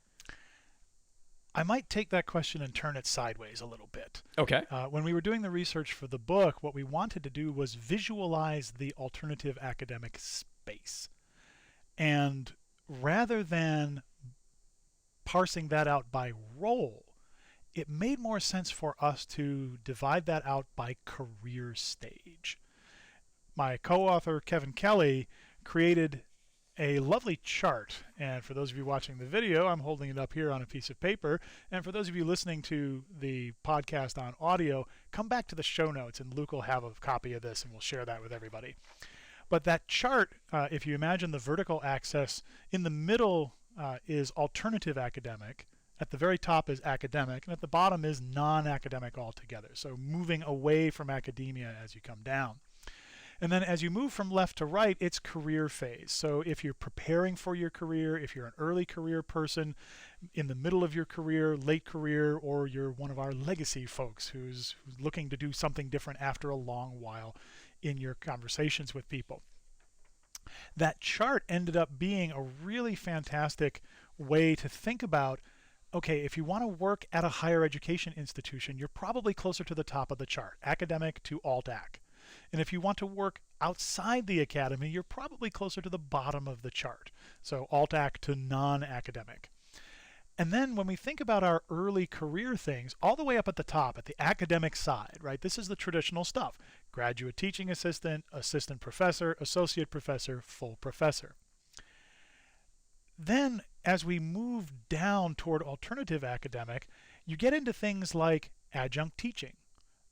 I might take that question and turn it sideways a little bit. Okay. When we were doing the research for the book, what we wanted to do was visualize the alternative academic space. And rather than parsing that out by role, it made more sense for us to divide that out by career stage. My co-author, Kevin Kelly, created a lovely chart. And for those of you watching the video, I'm holding it up here on a piece of paper. And for those of you listening to the podcast on audio, come back to the show notes and Luke will have a copy of this and we'll share that with everybody. But that chart, if you imagine the vertical axis, in the middle is alternative academic, at the very top is academic, and at the bottom is non-academic altogether. So moving away from academia as you come down. And then as you move from left to right, it's career phase. So if you're preparing for your career, if you're an early career person, in the middle of your career, late career, or you're one of our legacy folks who's looking to do something different after a long while in your conversations with people. That chart ended up being a really fantastic way to think about, okay, if you want to work at a higher education institution, you're probably closer to the top of the chart, academic to alt-ac. And if you want to work outside the academy, you're probably closer to the bottom of the chart, so alt-ac to non-academic. And then when we think about our early career things, all the way up at the top, at the academic side, right? This is the traditional stuff. Graduate teaching assistant, assistant professor, associate professor, full professor. Then as we move down toward alternative academic, you get into things like adjunct teaching.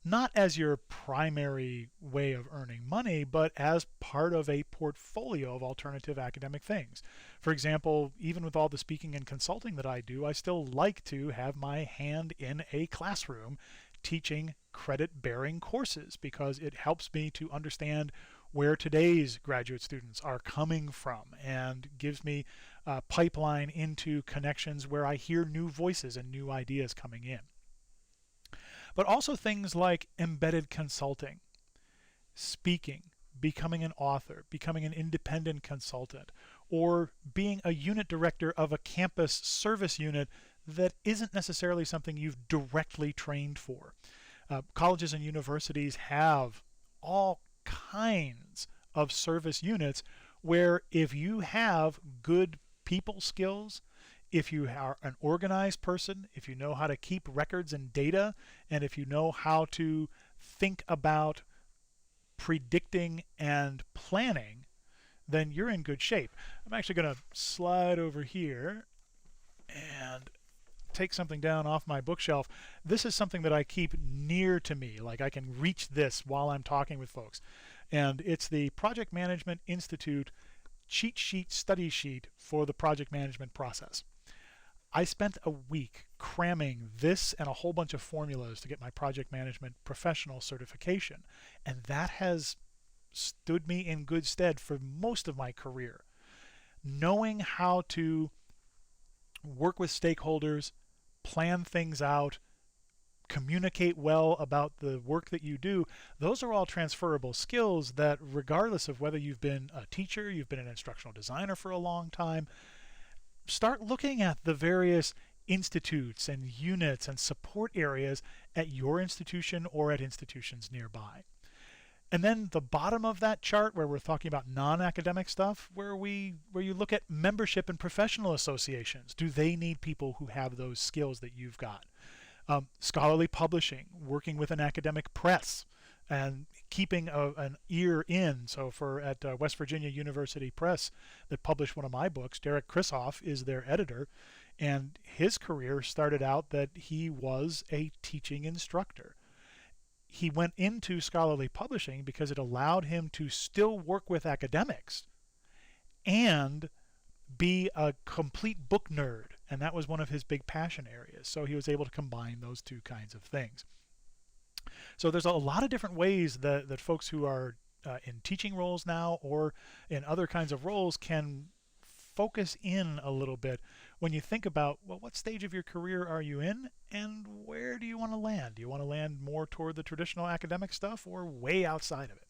Not as your primary way of earning money, but as part of a portfolio of alternative academic things. For example, even with all the speaking and consulting that I do, I still like to have my hand in a classroom teaching credit-bearing courses because it helps me to understand where today's graduate students are coming from and gives me a pipeline into connections where I hear new voices and new ideas coming in. But also things like embedded consulting, speaking, becoming an author, becoming an independent consultant, or being a unit director of a campus service unit that isn't necessarily something you've directly trained for. Colleges and universities have all kinds of service units where if you have good people skills, if you are an organized person, if you know how to keep records and data, and if you know how to think about predicting and planning, then you're in good shape. I'm actually going to slide over here and take something down off my bookshelf. This is something that I keep near to me, like I can reach this while I'm talking with folks. And it's the Project Management Institute cheat sheet study sheet for the project management process. I spent a week cramming this and a whole bunch of formulas to get my project management professional certification, and that has stood me in good stead for most of my career. Knowing how to work with stakeholders, plan things out, communicate well about the work that you do, those are all transferable skills that, regardless of whether you've been a teacher, you've been an instructional designer for a long time, start looking at the various institutes and units and support areas at your institution or at institutions nearby. And then the bottom of that chart, where we're talking about non-academic stuff, where you look at membership and professional associations. Do they need people who have those skills that you've got? Scholarly publishing, working with an academic press, and keeping an ear in. So at West Virginia University Press, that published one of my books, Derek Krisoff is their editor, and his career started out that he was a teaching instructor. He went into scholarly publishing because it allowed him to still work with academics and be a complete book nerd, and that was one of his big passion areas. So he was able to combine those two kinds of things. So there's a lot of different ways that folks who are in teaching roles now or in other kinds of roles can focus in a little bit when you think about, well, what stage of your career are you in and where do you want to land? Do you want to land more toward the traditional academic stuff or way outside of it?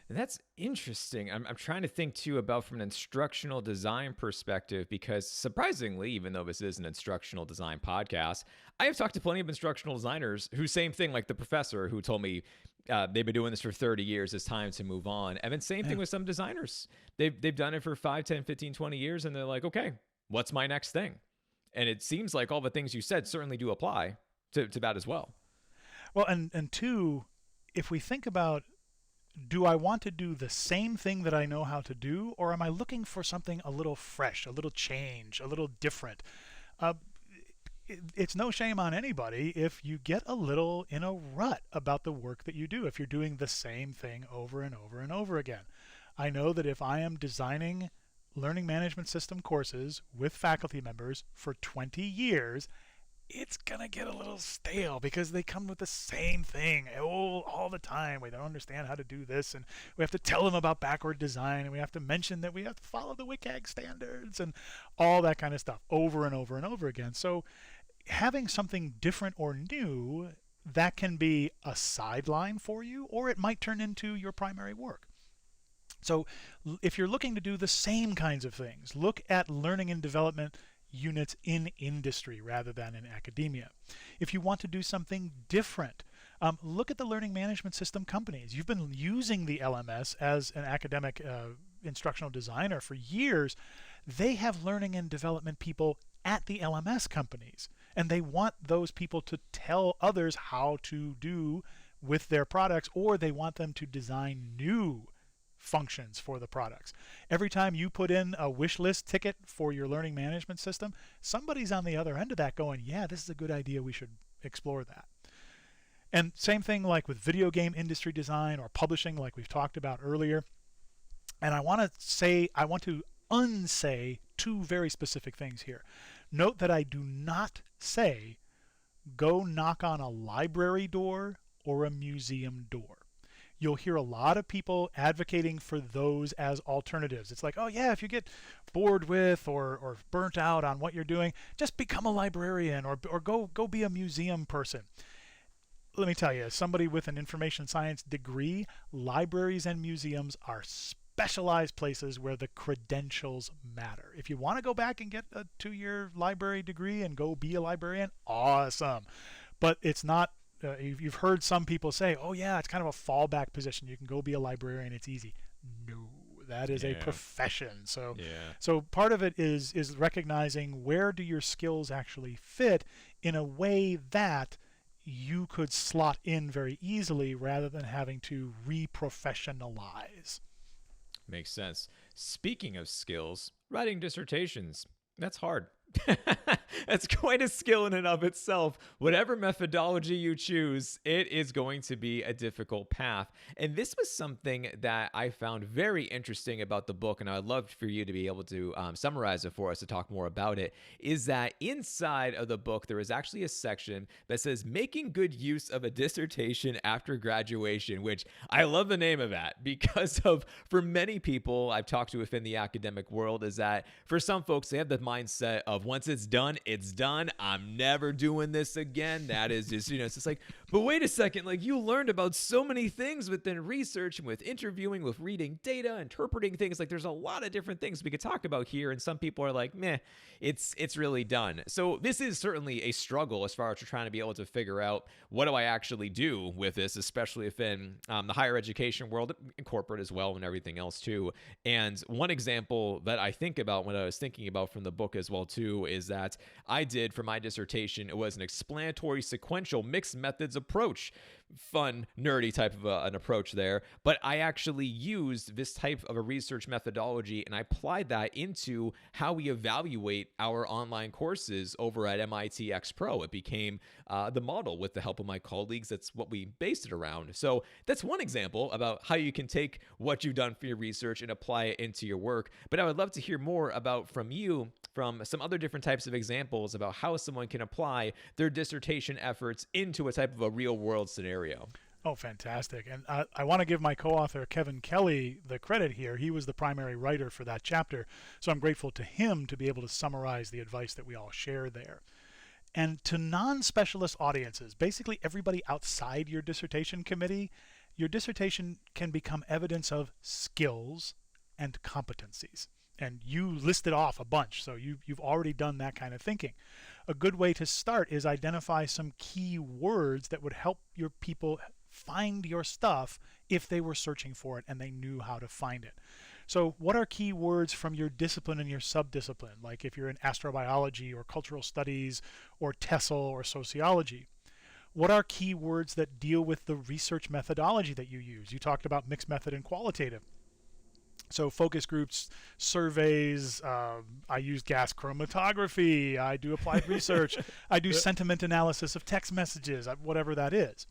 That's interesting. I'm trying to think too about from an instructional design perspective, because surprisingly, even though this is an instructional design podcast, I have talked to plenty of instructional designers who, same thing, like the professor who told me they've been doing this for 30 years, it's time to move on. And then same thing with some designers. They've done it for 5, 10, 15, 20 years, and they're like, okay, what's my next thing? And it seems like all the things you said certainly do apply to that as well. Well, and two, if we think about, do I want to do the same thing that I know how to do, or am I looking for something a little fresh, a little change, a little different? It's no shame on anybody if you get a little in a rut about the work that you do, if you're doing the same thing over and over and over again. I know that if I am designing learning management system courses with faculty members for 20 years, it's going to get a little stale because they come with the same thing all the time. We don't understand how to do this, and we have to tell them about backward design, and we have to mention that we have to follow the WCAG standards and all that kind of stuff over and over and over again. So having something different or new, that can be a sideline for you, or it might turn into your primary work. So if you're looking to do the same kinds of things, look at learning and development units in industry rather than in academia. If you want to do something different, look at the learning management system companies. You've been using the LMS as an academic instructional designer for years. They have learning and development people at the LMS companies, and they want those people to tell others how to do with their products, or they want them to design new functions for the products. Every time you put in a wish list ticket for your learning management system, somebody's on the other end of that going, yeah, this is a good idea, we should explore that. And same thing like with video game industry design or publishing, like we've talked about earlier. And I want to unsay two very specific things here. Note that I do not say go knock on a library door or a museum door. You'll hear a lot of people advocating for those as alternatives. It's like, oh yeah, if you get bored with or burnt out on what you're doing, just become a librarian or go be a museum person. Let me tell you, as somebody with an information science degree, libraries and museums are specialized places where the credentials matter. If you want to go back and get a 2-year library degree and go be a librarian, awesome. But it's not. You've heard some people say, oh yeah, it's kind of a fallback position. You can go be a librarian, it's easy. No, that is a profession. So part of it is recognizing where do your skills actually fit in a way that you could slot in very easily rather than having to reprofessionalize. Makes sense. Speaking of skills, writing dissertations, that's hard. That's quite a skill in and of itself. Whatever methodology you choose, it is going to be a difficult path. And this was something that I found very interesting about the book, and I'd love for you to be able to summarize it for us to talk more about it, is that inside of the book, there is actually a section that says making good use of a dissertation after graduation, which I love the name of that because of, for many people I've talked to within the academic world, is that for some folks, they have the mindset of once it's done, it's done. I'm never doing this again. That is just, it's just like, but wait a second, like you learned about so many things within research and with interviewing, with reading data, interpreting things. Like there's a lot of different things we could talk about here. And some people are like, meh, it's really done. So this is certainly a struggle as far as trying to be able to figure out what do I actually do with this, especially within the higher education world, and corporate as well, and everything else too. And one example that I think about when I was thinking about from the book as well too is that I did for my dissertation, it was an explanatory sequential mixed methods approach. Fun, nerdy type of an approach there. But I actually used this type of a research methodology and I applied that into how we evaluate our online courses over at MIT X Pro. It became the model with the help of my colleagues. That's what we based it around. So that's one example about how you can take what you've done for your research and apply it into your work. But I would love to hear more about from you, from some other different types of examples about how someone can apply their dissertation efforts into a type of a real world scenario. Oh, fantastic. And I want to give my co-author, Kevin Kelly, the credit here. He was the primary writer for that chapter. So I'm grateful to him to be able to summarize the advice that we all share there. And to non-specialist audiences, basically everybody outside your dissertation committee, your dissertation can become evidence of skills and competencies. And you listed off a bunch, so you've already done that kind of thinking. A good way to start is identify some key words that would help your people find your stuff if they were searching for it and they knew how to find it. So what are key words from your discipline and your subdiscipline? Like if you're in astrobiology or cultural studies or TESOL or sociology. What are key words that deal with the research methodology that you use? You talked about mixed method and qualitative. So focus groups, surveys, I use gas chromatography, I do applied research, I do sentiment analysis of text messages, whatever that is.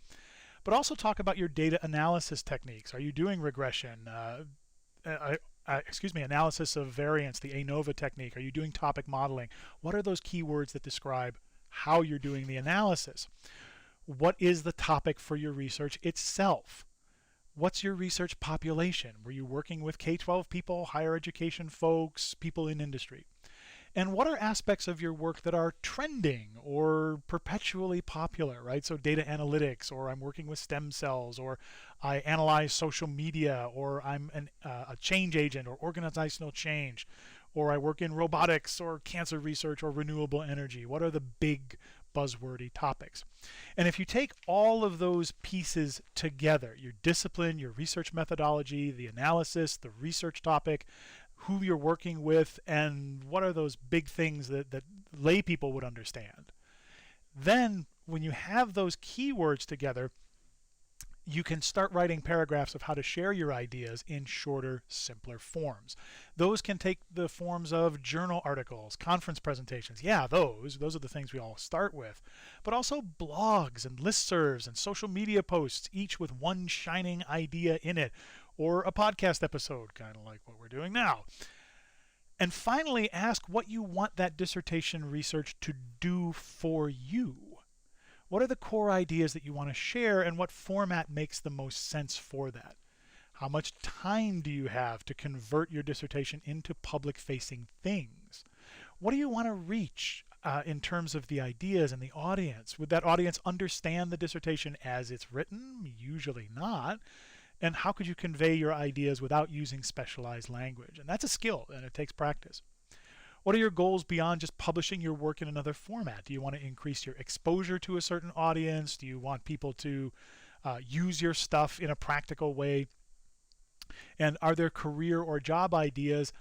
But also talk about your data analysis techniques. Are you doing regression, analysis of variance, the ANOVA technique? Are you doing topic modeling? What are those keywords that describe how you're doing the analysis? What is the topic for your research itself? What's your research population? Were you working with K-12 people, higher education folks, people in industry? And what are aspects of your work that are trending or perpetually popular, right? So data analytics, or I'm working with stem cells, or I analyze social media, or I'm a change agent or organizational change, or I work in robotics or cancer research or renewable energy. What are the big buzzwordy topics? And if you take all of those pieces together, your discipline, your research methodology, the analysis, the research topic, who you're working with, and what are those big things that lay people would understand, then when you have those keywords together, you can start writing paragraphs of how to share your ideas in shorter, simpler forms. Those can take the forms of journal articles, conference presentations. Yeah, those are the things we all start with. But also blogs and listservs and social media posts, each with one shining idea in it, or a podcast episode, kind of like what we're doing now. And finally, ask what you want that dissertation research to do for you. What are the core ideas that you want to share, and what format makes the most sense for that? How much time do you have to convert your dissertation into public-facing things? What do you want to reach in terms of the ideas and the audience? Would that audience understand the dissertation as it's written? Usually not. And how could you convey your ideas without using specialized language? And that's a skill, and it takes practice. What are your goals beyond just publishing your work in another format? Do you want to increase your exposure to a certain audience? Do you want people to use your stuff in a practical way? And are there career or job ideas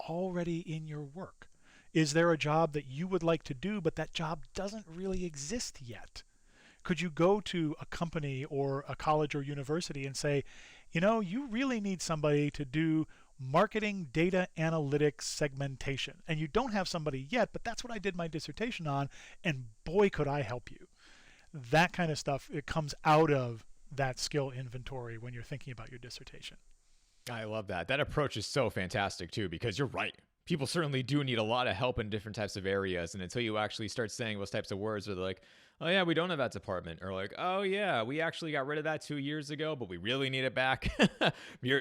already in your work? Is there a job that you would like to do, but that job doesn't really exist yet? Could you go to a company or a college or university and say, you really need somebody to do marketing data analytics segmentation, and you don't have somebody yet, but that's what I did my dissertation on, and boy, could I help you. That kind of stuff, it comes out of that skill inventory when you're thinking about your dissertation. I love that. That approach is so fantastic too, because you're right. People certainly do need a lot of help in different types of areas. And until you actually start saying those types of words, where they're like, oh yeah, we don't have that department. Or like, oh yeah, we actually got rid of that 2 years ago, but we really need it back.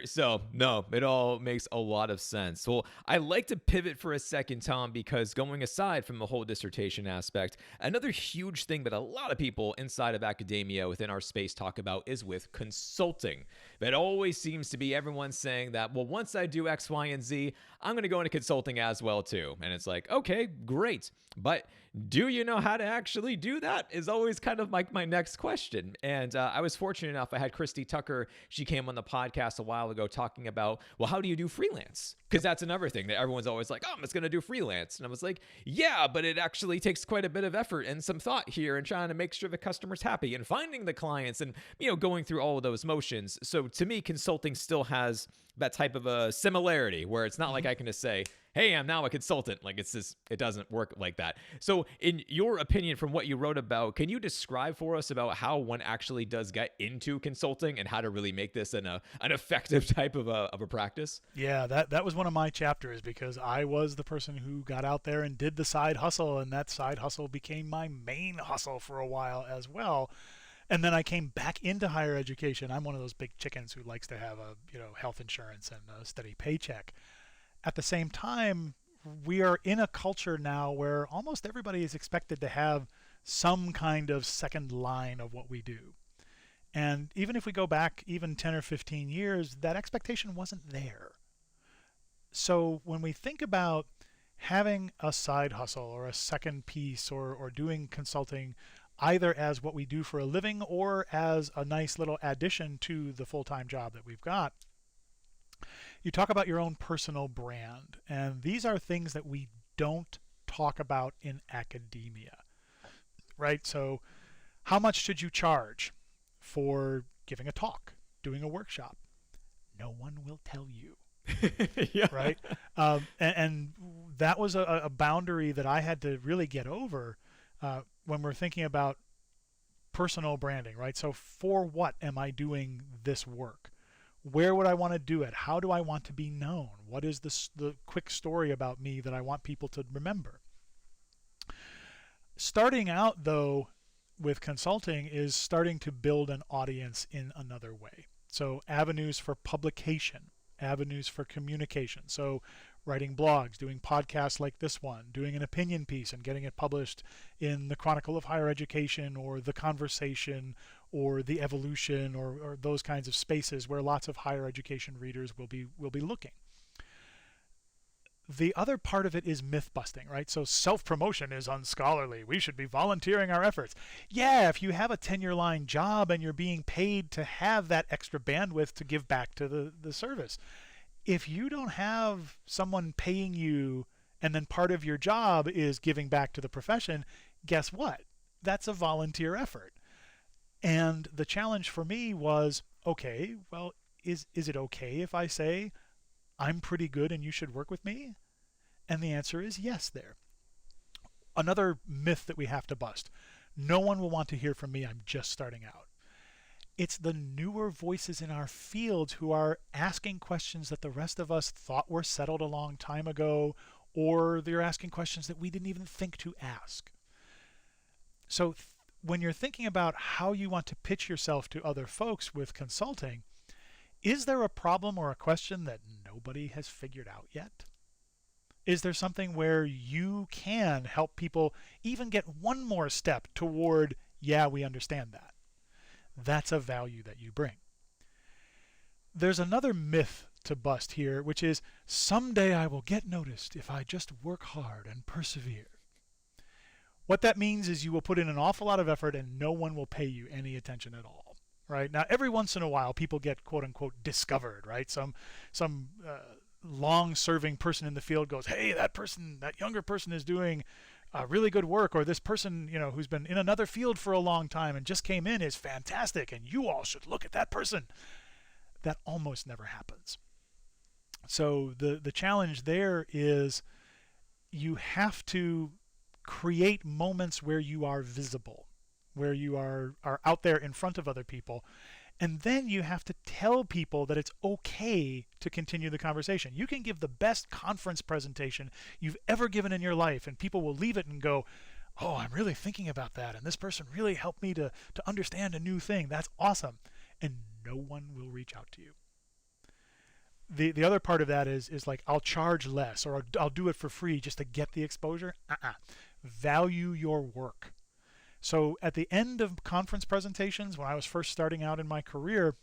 So no, it all makes a lot of sense. Well, I like to pivot for a second, Tom, because going aside from the whole dissertation aspect, another huge thing that a lot of people inside of academia within our space talk about is with consulting. That always seems to be everyone saying that, well, once I do X, Y, and Z, I'm going to go into consulting as well too. And it's like, okay, great. But do you know how to actually do that is always kind of like my next question. And I was fortunate enough, I had Christy Tucker. She came on the podcast a while ago talking about, well, how do you do freelance? Because that's another thing that everyone's always like, oh, I'm just going to do freelance. And I was like, yeah, but it actually takes quite a bit of effort and some thought here and trying to make sure the customer's happy and finding the clients and, going through all of those motions. So to me, consulting still has that type of a similarity where it's not like I can just say, hey, I'm now a consultant. Like, it's just, it doesn't work like that. So in your opinion, from what you wrote about, can you describe for us about how one actually does get into consulting and how to really make this an effective type of a practice? Yeah, that was one of my chapters, because I was the person who got out there and did the side hustle, and that side hustle became my main hustle for a while as well. And then I came back into higher education. I'm one of those big chickens who likes to have health insurance and a steady paycheck. At the same time, we are in a culture now where almost everybody is expected to have some kind of second line of what we do. And even if we go back even 10 or 15 years, that expectation wasn't there. So when we think about having a side hustle or a second piece or doing consulting, either as what we do for a living or as a nice little addition to the full-time job that we've got, you talk about your own personal brand. And these are things that we don't talk about in academia, right? So how much should you charge for giving a talk, doing a workshop? No one will tell you. Yeah. Right? And that was a boundary that I had to really get over when we're thinking about personal branding, right? So for what am I doing this work? Where would I want to do it? How do I want to be known? What is the quick story about me that I want people to remember? Starting out, though, with consulting is starting to build an audience in another way. So avenues for publication, avenues for communication. So writing blogs, doing podcasts like this one, doing an opinion piece and getting it published in the Chronicle of Higher Education or The Conversation or The Evolution or those kinds of spaces where lots of higher education readers will be looking. The other part of it is myth busting, right? So self-promotion is unscholarly. We should be volunteering our efforts. Yeah, if you have a tenure-line job and you're being paid to have that extra bandwidth to give back to the service. If you don't have someone paying you and then part of your job is giving back to the profession, guess what? That's a volunteer effort. And the challenge for me was, okay, well, is it okay if I say, I'm pretty good and you should work with me? And the answer is yes there. Another myth that we have to bust. No one will want to hear from me. I'm just starting out. It's the newer voices in our fields who are asking questions that the rest of us thought were settled a long time ago, or they're asking questions that we didn't even think to ask. So when you're thinking about how you want to pitch yourself to other folks with consulting, is there a problem or a question that nobody has figured out yet? Is there something where you can help people even get one more step toward, yeah, we understand that? That's a value that you bring. There's another myth to bust here, which is someday I will get noticed if I just work hard and persevere. What that means is you will put in an awful lot of effort and no one will pay you any attention at all. Right? Now, every once in a while, people get quote unquote discovered, right? Some long-serving person in the field goes, hey, that younger person is doing really good work, or this person, who's been in another field for a long time and just came in is fantastic, and you all should look at that person. That almost never happens. So the challenge there is you have to create moments where you are visible, where you are out there in front of other people. And then you have to tell people that it's okay to continue the conversation. You can give the best conference presentation you've ever given in your life, and people will leave it and go, oh, I'm really thinking about that, and this person really helped me to understand a new thing. That's awesome. And no one will reach out to you. The other part of that is like, I'll charge less, or I'll do it for free just to get the exposure. Value your work. So at the end of conference presentations, when I was first starting out in my career,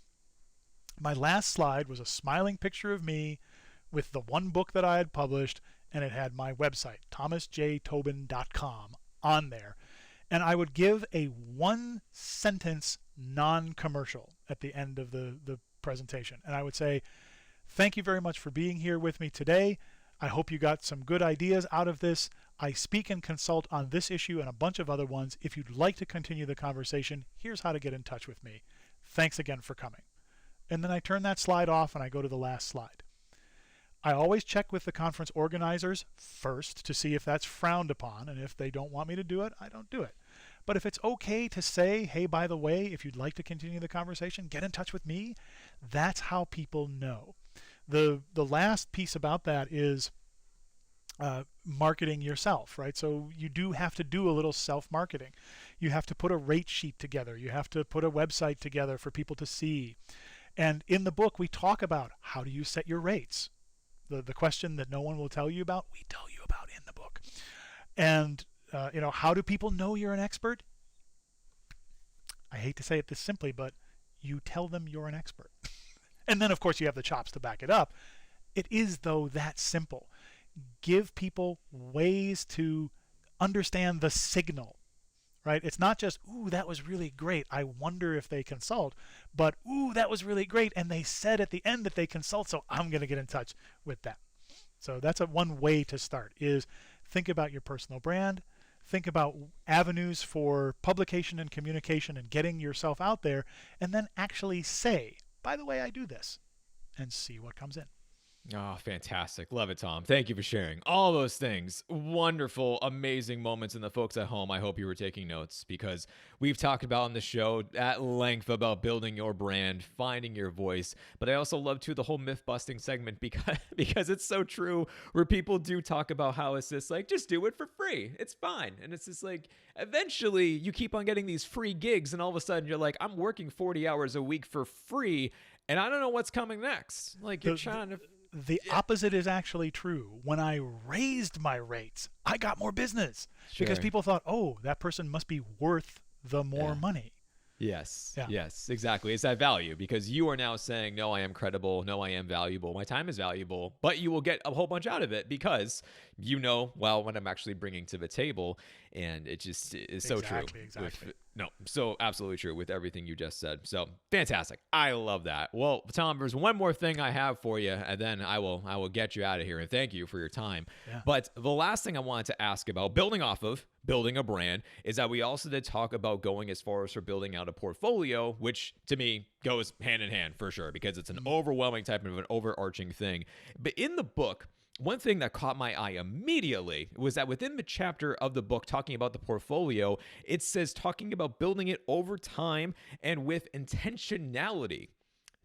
my last slide was a smiling picture of me with the one book that I had published, and it had my website, thomasjtobin.com, on there. And I would give a one-sentence non-commercial at the end of the presentation. And I would say, thank you very much for being here with me today. I hope you got some good ideas out of this. I speak and consult on this issue and a bunch of other ones. If you'd like to continue the conversation, here's how to get in touch with me. Thanks again for coming. And then I turn that slide off and I go to the last slide. I always check with the conference organizers first to see if that's frowned upon, and if they don't want me to do it, I don't do it. But if it's okay to say, hey, by the way, if you'd like to continue the conversation, get in touch with me, that's how people know. The last piece about that is marketing yourself, right? So you do have to do a little self-marketing. You have to put a rate sheet together. You have to put a website together for people to see. And in the book, we talk about how do you set your rates. The question that no one will tell you about, we tell you about in the book. And how do people know you're an expert? I hate to say it this simply, but you tell them you're an expert. And then, of course, you have the chops to back it up. It is, though, that simple. Give people ways to understand the signal, right? It's not just, ooh, that was really great, I wonder if they consult, but, ooh, that was really great, and they said at the end that they consult, so I'm going to get in touch with them. So that's one way to start, is think about your personal brand, think about avenues for publication and communication and getting yourself out there, and then actually say, by the way, I do this, and see what comes in. Oh, fantastic. Love it, Tom. Thank you for sharing all those things. Wonderful, amazing moments. And the folks at home, I hope you were taking notes, because we've talked about on the show at length about building your brand, finding your voice. But I also love, too, the whole myth busting segment, because it's so true, where people do talk about how it's just like, just do it for free. It's fine. And it's just like, eventually you keep on getting these free gigs, and all of a sudden you're like, I'm working 40 hours a week for free, and I don't know what's coming next. Like, you're trying to... The opposite is actually true. When I raised my rates, I got more business because people thought, oh, that person must be worth the more money. Yes. Yeah. Yes, exactly. It's that value, because you are now saying, no, I am credible. No, I am valuable. My time is valuable, but you will get a whole bunch out of it because what I'm actually bringing to the table. And it just is so true. Exactly. So absolutely true with everything you just said. So fantastic. I love that. Well, Tom, there's one more thing I have for you, and then I will get you out of here. And thank you for your time. Yeah. But the last thing I wanted to ask about, building off of building a brand, is that we also did talk about going as far as for building out a portfolio, which to me goes hand in hand for sure, because it's an overwhelming type of an overarching thing. But in the book, one thing that caught my eye immediately was that within the chapter of the book talking about the portfolio, it says talking about building it over time and with intentionality.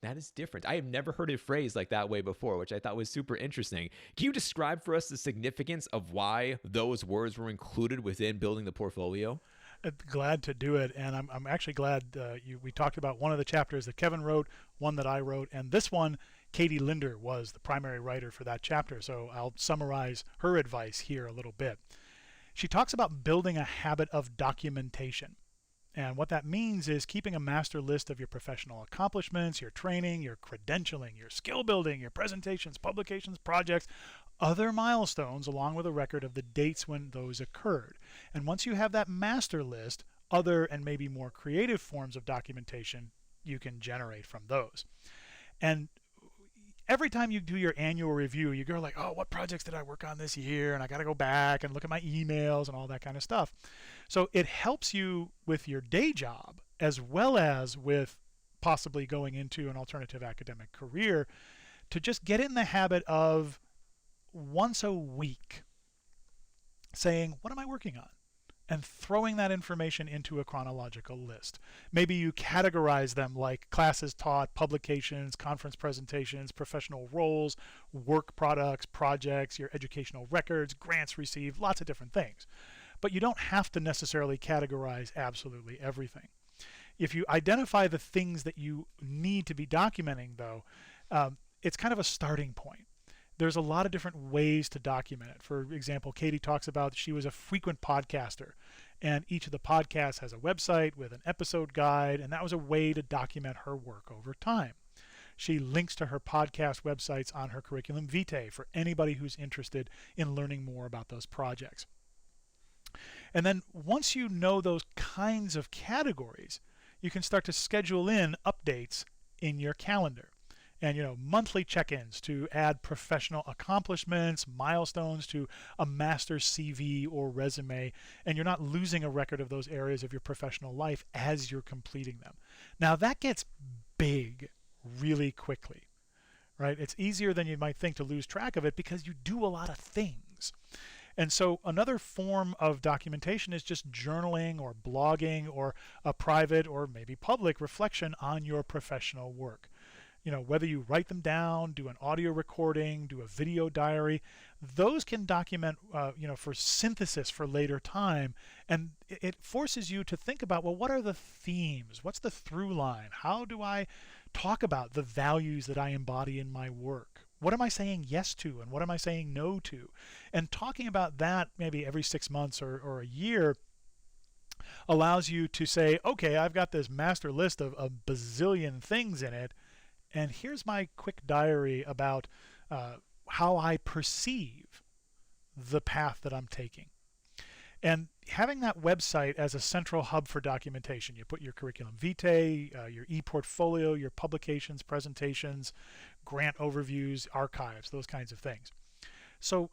That is different. I have never heard it phrased like that way before, which I thought was super interesting. Can you describe for us the significance of why those words were included within building the portfolio? Glad to do it, and I'm actually glad we talked about one of the chapters that Kevin wrote, one that I wrote, and this one, Katie Linder was the primary writer for that chapter, so I'll summarize her advice here a little bit. She talks about building a habit of documentation. And what that means is keeping a master list of your professional accomplishments, your training, your credentialing, your skill building, your presentations, publications, projects, other milestones, along with a record of the dates when those occurred. And once you have that master list, other and maybe more creative forms of documentation you can generate from those. And every time you do your annual review, you go like, oh, what projects did I work on this year? And I got to go back and look at my emails and all that kind of stuff. So it helps you with your day job as well as with possibly going into an alternative academic career to just get in the habit of once a week saying, what am I working on? And throwing that information into a chronological list. Maybe you categorize them like classes taught, publications, conference presentations, professional roles, work products, projects, your educational records, grants received, lots of different things. But you don't have to necessarily categorize absolutely everything. If you identify the things that you need to be documenting, though, it's kind of a starting point. There's a lot of different ways to document it. For example, Katie talks about she was a frequent podcaster, and each of the podcasts has a website with an episode guide, and that was a way to document her work over time. She links to her podcast websites on her curriculum vitae for anybody who's interested in learning more about those projects. And then once you know those kinds of categories, you can start to schedule in updates in your calendar. And monthly check-ins to add professional accomplishments, milestones to a master's CV or resume, and you're not losing a record of those areas of your professional life as you're completing them. Now that gets big really quickly, right? It's easier than you might think to lose track of it because you do a lot of things. And so another form of documentation is just journaling or blogging or a private or maybe public reflection on your professional work. Whether you write them down, do an audio recording, do a video diary, those can document, for synthesis for later time. And it forces you to think about, well, what are the themes? What's the through line? How do I talk about the values that I embody in my work? What am I saying yes to and what am I saying no to? And talking about that maybe every 6 months or a year allows you to say, okay, I've got this master list of a bazillion things in it. And here's my quick diary about how I perceive the path that I'm taking. And having that website as a central hub for documentation, you put your curriculum vitae, your e-portfolio, your publications, presentations, grant overviews, archives, those kinds of things. So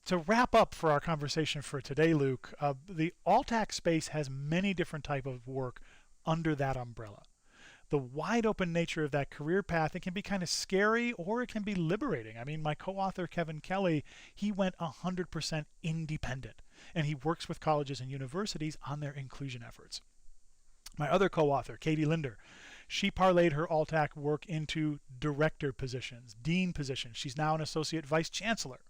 to wrap up for our conversation for today, Luke, the alt-ac space has many different types of work under that umbrella. The wide open nature of that career path, it can be kind of scary or it can be liberating. I mean, my co-author, Kevin Kelly, he went 100% independent, and he works with colleges and universities on their inclusion efforts. My other co-author, Katie Linder, she parlayed her alt-ac work into director positions, dean positions. She's now an associate vice chancellor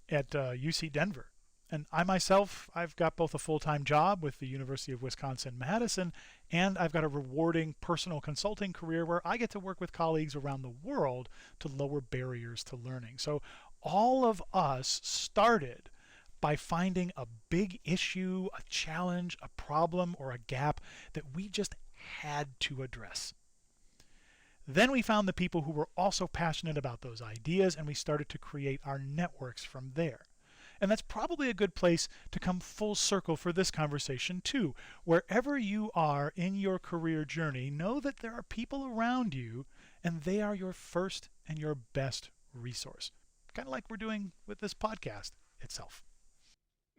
at UC Denver. And I myself, I've got both a full-time job with the University of Wisconsin-Madison, and I've got a rewarding personal consulting career where I get to work with colleagues around the world to lower barriers to learning. So all of us started by finding a big issue, a challenge, a problem, or a gap that we just had to address. Then we found the people who were also passionate about those ideas, and we started to create our networks from there. And that's probably a good place to come full circle for this conversation too. Wherever you are in your career journey, know that there are people around you and they are your first and your best resource. Kind of like we're doing with this podcast itself.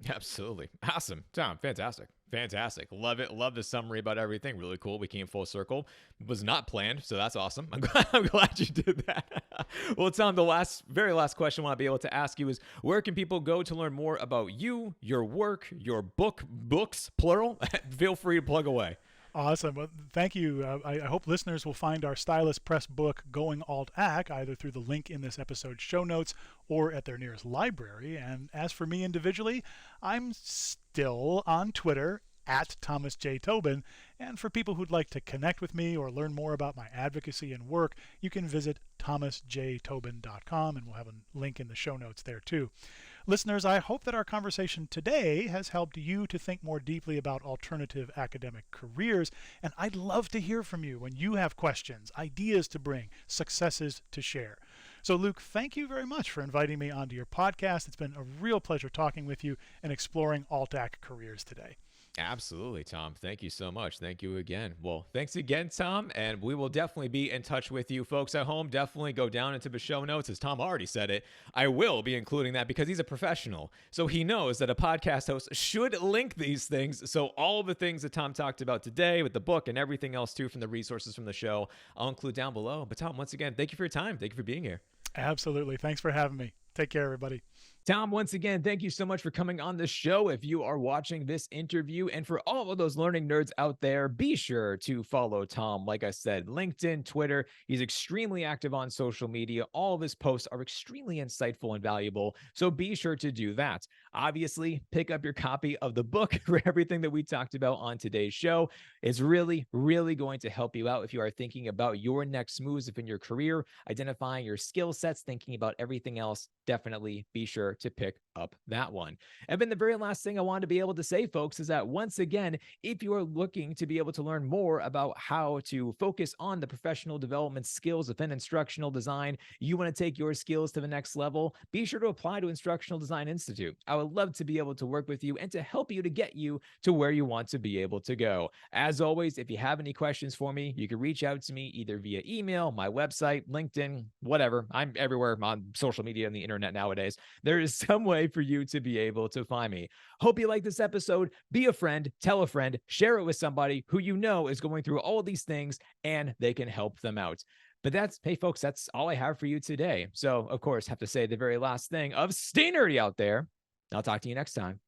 Absolutely. Awesome. Tom, fantastic. Fantastic. Love it. Love the summary about everything. Really cool. We came full circle. It was not planned, so that's awesome. I'm glad you did that. Well, Tom, the very last question I want to be able to ask you is, where can people go to learn more about you, your work, your books, plural? Feel free to plug away. Awesome. Well, thank you. I hope listeners will find our Stylus Press book, Going Alt-Ac, either through the link in this episode's show notes or at their nearest library. And as for me individually, I'm still on Twitter at Thomas J. Tobin. And for people who'd like to connect with me or learn more about my advocacy and work, you can visit thomasjtobin.com, and we'll have a link in the show notes there too. Listeners, I hope that our conversation today has helped you to think more deeply about alternative academic careers, and I'd love to hear from you when you have questions, ideas to bring, successes to share. So Luke, thank you very much for inviting me onto your podcast. It's been a real pleasure talking with you and exploring alt-ac careers today. Absolutely, Tom. Thank you so much. Thank you again. Well, thanks again, Tom. And we will definitely be in touch with you folks at home. Definitely go down into the show notes. As Tom already said it, I will be including that because he's a professional. So he knows that a podcast host should link these things. So all the things that Tom talked about today with the book and everything else too from the resources from the show, I'll include down below. But Tom, once again, thank you for your time. Thank you for being here. Absolutely. Thanks for having me. Take care, everybody. Tom, once again, thank you so much for coming on the show. If you are watching this interview, and for all of those learning nerds out there, be sure to follow Tom. Like I said, LinkedIn, Twitter. He's extremely active on social media. All of his posts are extremely insightful and valuable. So be sure to do that. Obviously, pick up your copy of the book for everything that we talked about on today's show. It's really, really going to help you out if you are thinking about your next moves within your career, identifying your skill sets, thinking about everything else. Definitely be sure to pick up that one. And then the very last thing I wanted to be able to say, folks, is that once again, if you are looking to be able to learn more about how to focus on the professional development skills within instructional design, you want to take your skills to the next level, be sure to apply to Instructional Design Institute. I would love to be able to work with you and to help you to get you to where you want to be able to go. As always, if you have any questions for me, you can reach out to me either via email, my website, LinkedIn, whatever. I'm everywhere on social media and the internet nowadays. There is some way for you to be able to find me. Hope you like this episode. Be a friend, tell a friend, share it with somebody who you know is going through all these things and they can help them out. But hey, folks, that's all I have for you today. So, of course, have to say the very last thing of stay nerdy out there. I'll talk to you next time.